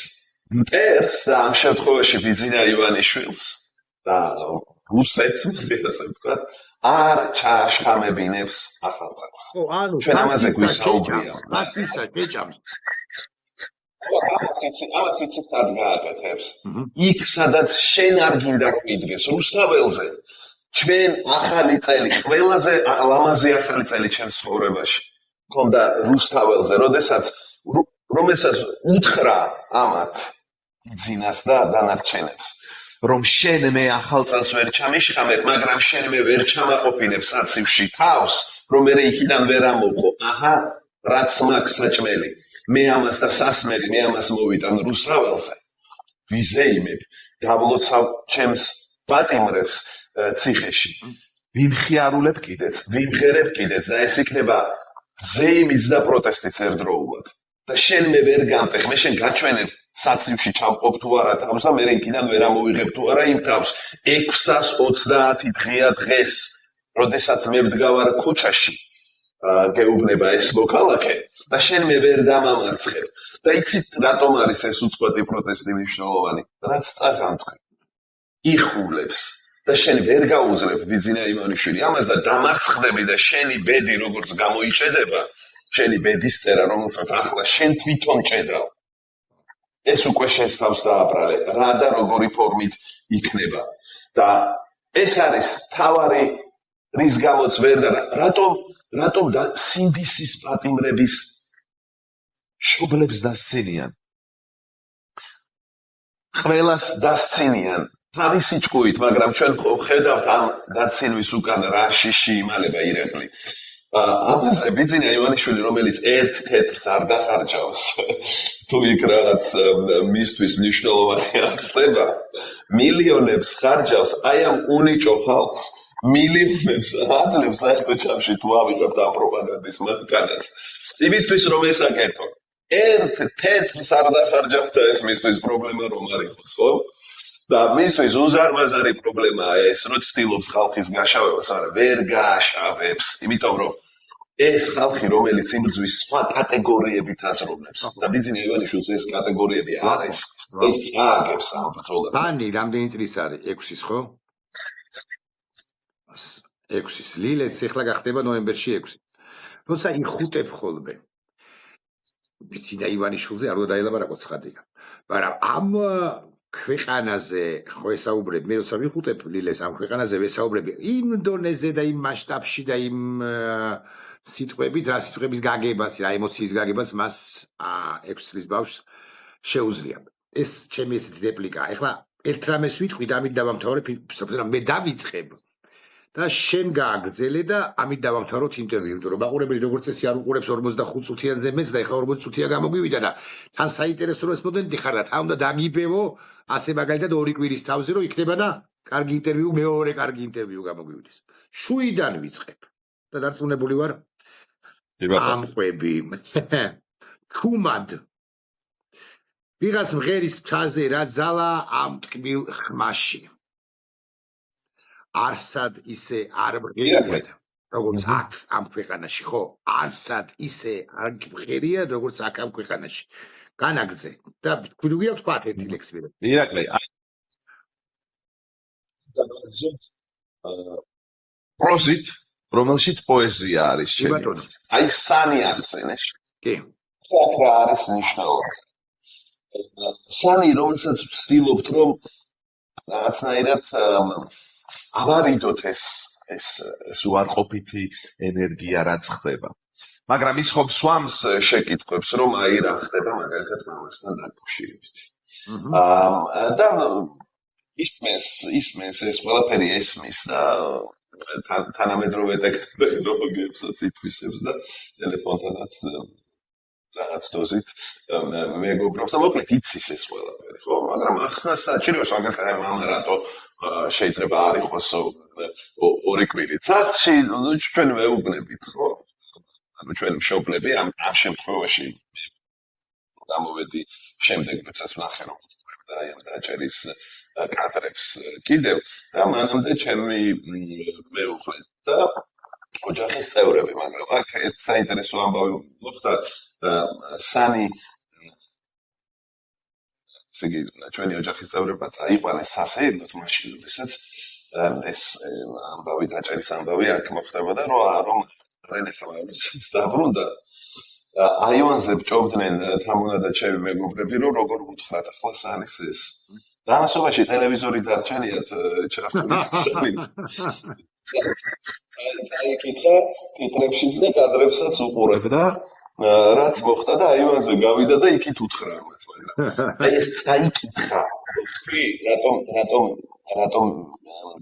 მტერს და ამ შემთხვევაში ბიძინა ივანიშვილს და რუსეთს, ასე ვთქვათ, არ ჩააშხამებინებს ახალწელს. ხო, ანუ ჩვენ ამაზე გვისაუბრია. მაცივსა გეჭამს. ამას იცით სად გააკეთებს. იქ სადაც შენ არ გინდა რომ იდგეს რუსთაველზე, ჩვენ ახალი წელი, ყველაზე ლამაზი ახალი წელი ჩემს ცხოვრებაში. მქონდა რუსთაველზე, რომელსაც უთხრა ამათ ძინას და დანარჩენებს, რომ შენ მე ახალ წელს ვერ ჩამიშხამებ, მაგრამ შენ მე ვერ ჩამაყოფინებ საცივში თავს, რომ მე იქიდან ვერ ამოყო. აჰა, რაც მაქვს საჭმელი. მე ამას და სასმელი, მე ამას მოვიტან რუსთაველზე. ვიზეიმებ, დავლოცავ ჩემს პატიმრებს ციხეში. ვიმხიარულებ კიდეც, ვიმღერებ კიდეც და ეს იქნება ზეიმიც და პროტესტიც ერთდროულად. და შენ მე ვერ გამტეხ, მე შენ გაჩვენებ საცივში ჩამყოფ თუ არა თავს და მე იქიდან ვერ ამოვიღებ თუ არა იმ თავს. 630 დღეა დღეს, როდესაც მე ვდგავარ ქუჩაში. გეუბნება ეს მოქალაქე და შენ მე ვერ დამამარცხებ. და იცით რატომ არის ეს უწყვეტი პროტესტი მნიშვნელოვანი? რაც წაღან თქვენ. იხულებს და შენ ვერ გაუძლებ ბიძინა ივანიშვილი ამას და დამარცხდები და შენი ბედი როგორც გამოიჭედება, შენი ბედის წერა რომელსაც ახლა შენ თვითონ ჭედრავ. ეს უკვე შენს თავს დააბრალე, რა და როგორი ფორმით იქნება. და ეს არის თავარი რის გამოც ვერ და რატომ და სინდისის პატიმრების შობლებს დასცინიან. ყველას დასცინიან თავისი ჭკუით, მაგრამ ჩვენ ხედავთ ამ დაცინვის უკან რა შიში იმალება ირაკლი. ამაზე ბიძინა ივანიშვილი, რომელიც ერთ თეთრს არ დახარჯავს, თუ იქ რაღაც მისთვის მნიშვნელოვანი არ ხდება, მილიონებს ხარჯავს აი ამ უნიჭო ხალხს. მილიონებს აძლევს საერთო ჩამში თუ ავიღებთ ამ პროპაგანდის მანქანას. იმისთვის რომ ეს აკეთო. ერთ თეთრს არ დახარჯავთ და ეს მისთვის პრობლემა რომ არ იყოს, ხო? და მისთვის უზარმაზარი პრობლემაა ეს, რომ ცდილობს ხალხის გაშავებას, მაგრამ ვერ გააშავებს, იმიტომ რომ ეს ხალხი, რომელიც იმძვის სხვა კატეგორიებით აზროვნებს და ბიძინა ივანიშვილს ეს კატეგორიები არ არის, ეს წააგებს ამ ბრძოლას. ბანი რამდენი წლის არის? 6-ის, ხო? 6-ის. ლილეც ახლა გახდება ნოემბერში 6. როცა იხუტებ ხოლმე. ბიძინა ივანიშვილზე არ უნდა დაელაპარაკო ცხადია. მაგრამ ამ ქვეყანაზე ხო ესაუბრებ, მე როცა ვიხუტებ ლილეს ამ ქვეყანაზე ვესაუბრები იმ დონეზე და იმ მასშტაბში და იმ სიტყვებით, რა სიტყვების გაგებაც, რა ემოციის გაგებაც მას 6 წლის ბავშვს შეუძლია. ეს ჩემი ესეთი რეპლიკაა. ეხლა ერთ რამეს ვიტყვი და ამით დავამთავრებ, რომ მე დავიწყებ და შენ გააგრძელე და ამით დავამთავროთ ინტერვიუ, იმიტომ რომ მაყურებელი როგორც წესი არ უყურებს 45 წუთიანზე მეც და ეხლა 40 წუთია გამოგვივიდა და თან საინტერესო რესპონდენტი ხარ და თან უნდა დაგიბევო ასე მაგალითად 2 კვირის თავზე რომ იქნება და კარგი ინტერვიუ, მეორე კარგი ინტერვიუ გამოგვივიდეს. შუიდან ვიწყებ და დარწმუნებული ვარ ამყვები ჩუმად ვიღაც მღერის მთაზე რა ძალა ამ ტკბილ ხმაში არსად ისე არ მღერია როგორც აქ ამ ქვეყანაში ხო არსად ისე არ მღერია როგორც აქ ამ ქვეყანაში განაგრძე და გვიგია თქვა ერთი ლექსი ირაკლი პროზით რომელშიც პოეზია არის ჩემი აი სანი ახსენეში კი რა არის ნიშნავენ სანი რომელსაც ვცდილობთ რომ რაღაცნაირად ავარიდოთ ეს უარყოფითი ენერგია რაც ხდება მაგრამ ის ხომ სვამს შეკითხვებს რომ აი რა ხდება მაგალითად მამასთან დაკავშირებით და ისმენს ეს ყველაფერი ესმის და თანამედროვე ტექნოლოგიებსაც ითვისებს და ტელეფონთანაც რაღაც დოზით მეგობრობს და მოკლედ იცის ეს ყველაფერი ხო მაგრამ ახსნა საჭიროა მაგალითად მამა რატო შეიძლება არ იყოს 2 კვირით საათში ჩვენ ვეუბნებით ხო ანუ ჩვენ მშობლები ამ შემთხვევაში გამოვედი შემდეგ როდესაც ვნახე რომ და აი ამ დაჭერის კადრებს კიდევ და მანამდე ჩემი მეუღლე და ოჯახის წევრები მაგრამ აქ ერთ საინტერესო ამბავი მოხდა სანი სიგი ჩვენი ოჯახის წევრებმა წაიყვანეს სასეირნოდ მაშინ როდესაც ეს ამბავი დაჭერის ამბავი აქ მოხდებოდა რომ რენე ხამაურიც დაბრუნდა აივანზე ბჭობდნენ თამუნა და ჩემი მეგობრები, რომ როგორ უთხრათ ახლა სანის ეს. დამასობაში ტელევიზორი დარჩენიათ ჩართული სანი. წაიკითხა ტიტრებშიც და კადრებსაც უყურებ და რაც მოხდა და აივანზე გავიდა და იქით უთხრა მათ, მაგრამ აი ეს წაიკითხა. თქვი, რატომ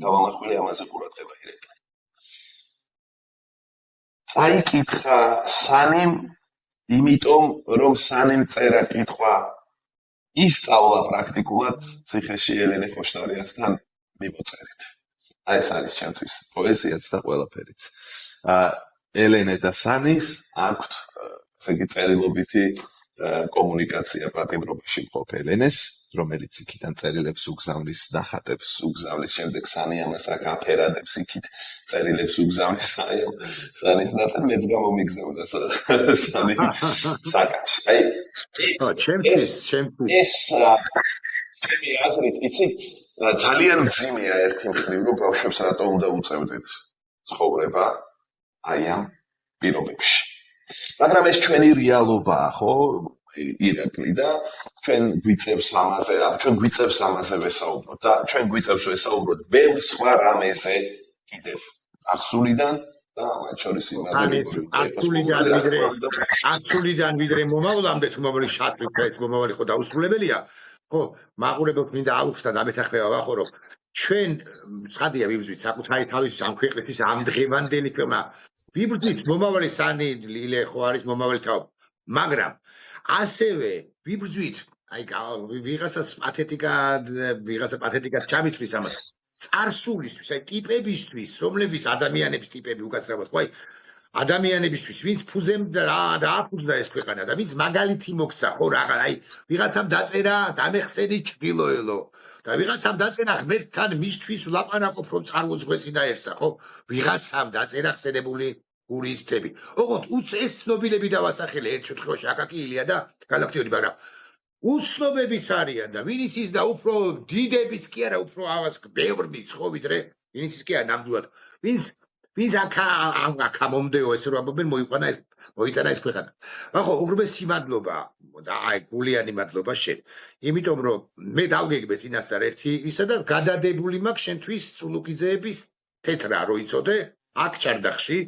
გავამახვილე ამაზე ყურადღება ირეკლი. წაიკითხა სანიმ, იმიტომ რომ სანიმ წერა კითხვა ისწავლა პრაქტიკულად ციხეში ელენე ხოშტარიასთან მიმოწერით. აი ეს არის ჩემთვის პოეზიაც და ყველაფერიც. ელენე და სანის აქვთ ესე იგი წერილობითი კომუნიკაცია პატიმრობაში მყოფ ელენეს, რომელიც იქიდან წერილებს უგზავნის, ნახატებს უგზავნის, შემდეგ სანი ამას აქ აფერადებს, იქით წერილებს უგზავნის, აი სანის ნაწილ მეც გამომიგზავნა სანი საკანში. აი ჩემთვის ეს ჩემი აზრით, იცი, ძალიან მძიმეა ერთი მხრივ, რომ ბავშვებს რატო უნდა უწევდეთ ცხოვრება აი ამ პირობებში. მაგრამ ეს ჩვენი რეალობაა, ხო? ირაკლი და ჩვენ გვიწევს ამაზე ვესაუბროთ და ჩვენ გვიწევს ვესაუბროთ ბევრ სხვა რამეზე კიდევ აღსულიდან და მათ შორის იმაზე აღსულიდან ვიდრე მომავლამდე თუ მომავალი შატვით ეს მომავალი ხო დაუსრულებელია ხო მაყურებელს მინდა აუხსნა და მეთანხმება ვახო რომ ჩვენ სადია ვიბრძვით საკუთარი თავისთვის ამ ქვეყნის ამ დღევანდელი ქვეყნა ვიბრძვით მომავალი სანი ლილე ხო არის მომავალი თავ მაგრამ ასევე ვიბრძვით აი ვიღაცა პათეტიკად ჩამithვლის ამას წარსულისთვის აი ტიპებისთვის რომლებიც ადამიანების ტიპები უკაცრავად ხო აი ადამიანებისთვის ვინც ფუძემ დააფუძნა ეს ქვეყანა და ვინც მაგალითი მოგცა ხო რაღა აი ვიღაცამ დაწერა დამეხსენი ჭრილოელო და ვიღაცამ დაწერა ღმერთთან მისთვის ვლაპარაკობ რომ წარმოძღვეწინა ერთსა ხო ვიღაცამ დაწერა ხსენებული გურიის თები ოღონდ ეს ცნობილები დავასახელე ერთ შემთხვევაში აკაკი ილია და გალაქტიონი მაგრამ უცნობებიც არიან და ვინიც ის და უფრო დიდებიც კი არა უფრო ავას ბევრიც ხო ვიდრე ვინც ის კი არა ნამდვილად ვინც აქა მომდეო ესე რომ ამბობენ მოიტანა ეს ქვეყანა ახო უღრმესი მადლობა და აი გულიანი მადლობა შენ იმიტომ რომ მე დავგეგმე წინასწარ ერთი ისა და გადადებული მაქვს შენთვის წულუკიძეების თეთრა რო იცოდე აქ ჩარდახში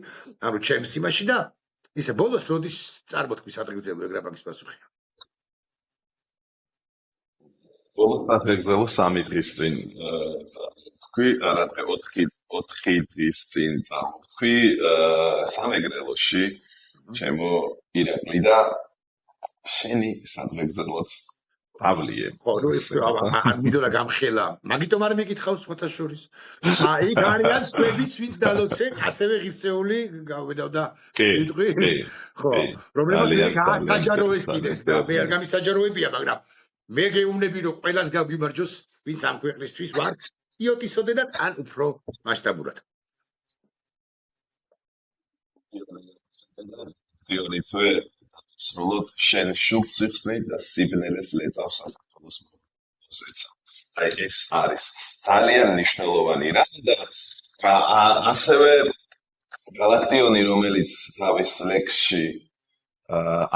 ანუ ჩემს იმაში და ისე ბოლოს როდის წარმოთქმის ადგილზე ეგრაფაკის პასუხია ბოლოს პატრიგზელო 3 დღის წინ თქვი არა 4 დღის წინ წავთქვი სამეგრელოში ჩემო ირაკლი და შენი სამეგრელოც პავლიე ხო რო ეს ამიდოლა გამხელა მაგიტომ არ მეკითხავს სხვათა შორის იქ არიან სხვებიც ვინც დალოცენ ასევე ღირსეული გავედავდა ვიტყვი ხო რომლებიც საჯაროეს კიდეს და მე არ გამისაჯაროებია მაგრამ მე გეუბნები რომ ყველას გავიმარჯოს ვინც ამ ქვეყნისთვის ვარ იოტისოდე და თან უფრო მასშტაბურად დიონიცე სრულად შენ შუქ სიხსნე და სიბნელეს ლეწავს საქართველოს მოსეცა აი ეს არის ძალიან მნიშვნელოვანი რა და ასევე გალაქტიონი რომელიც თავის ლექსში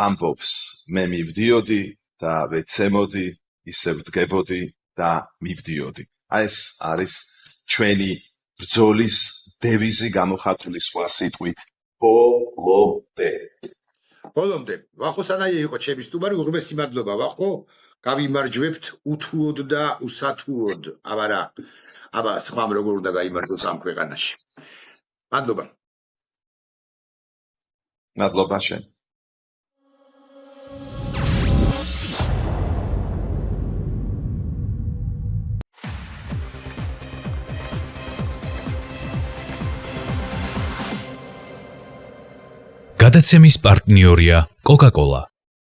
ამბობს მე მივდიოდი და ვეცემოდი ისე ვდგებოდი და მივდიოდი აი ეს არის ჩვენი ბრძოლის დევიზი გამოხატული სხვა სიტყვით ბოლომდე ვახო სანაია იყო ჩემი სტუმარი უღრმესი მადლობა ვახო გავიმარჯვებთ უთუოდ და უსათუოდ აბა სხვამ როგორ უნდა გაიმარჯვოს ამ ქვეყანაში მადლობა შენ გადაცემის პარტნიორია კოკა-კოლა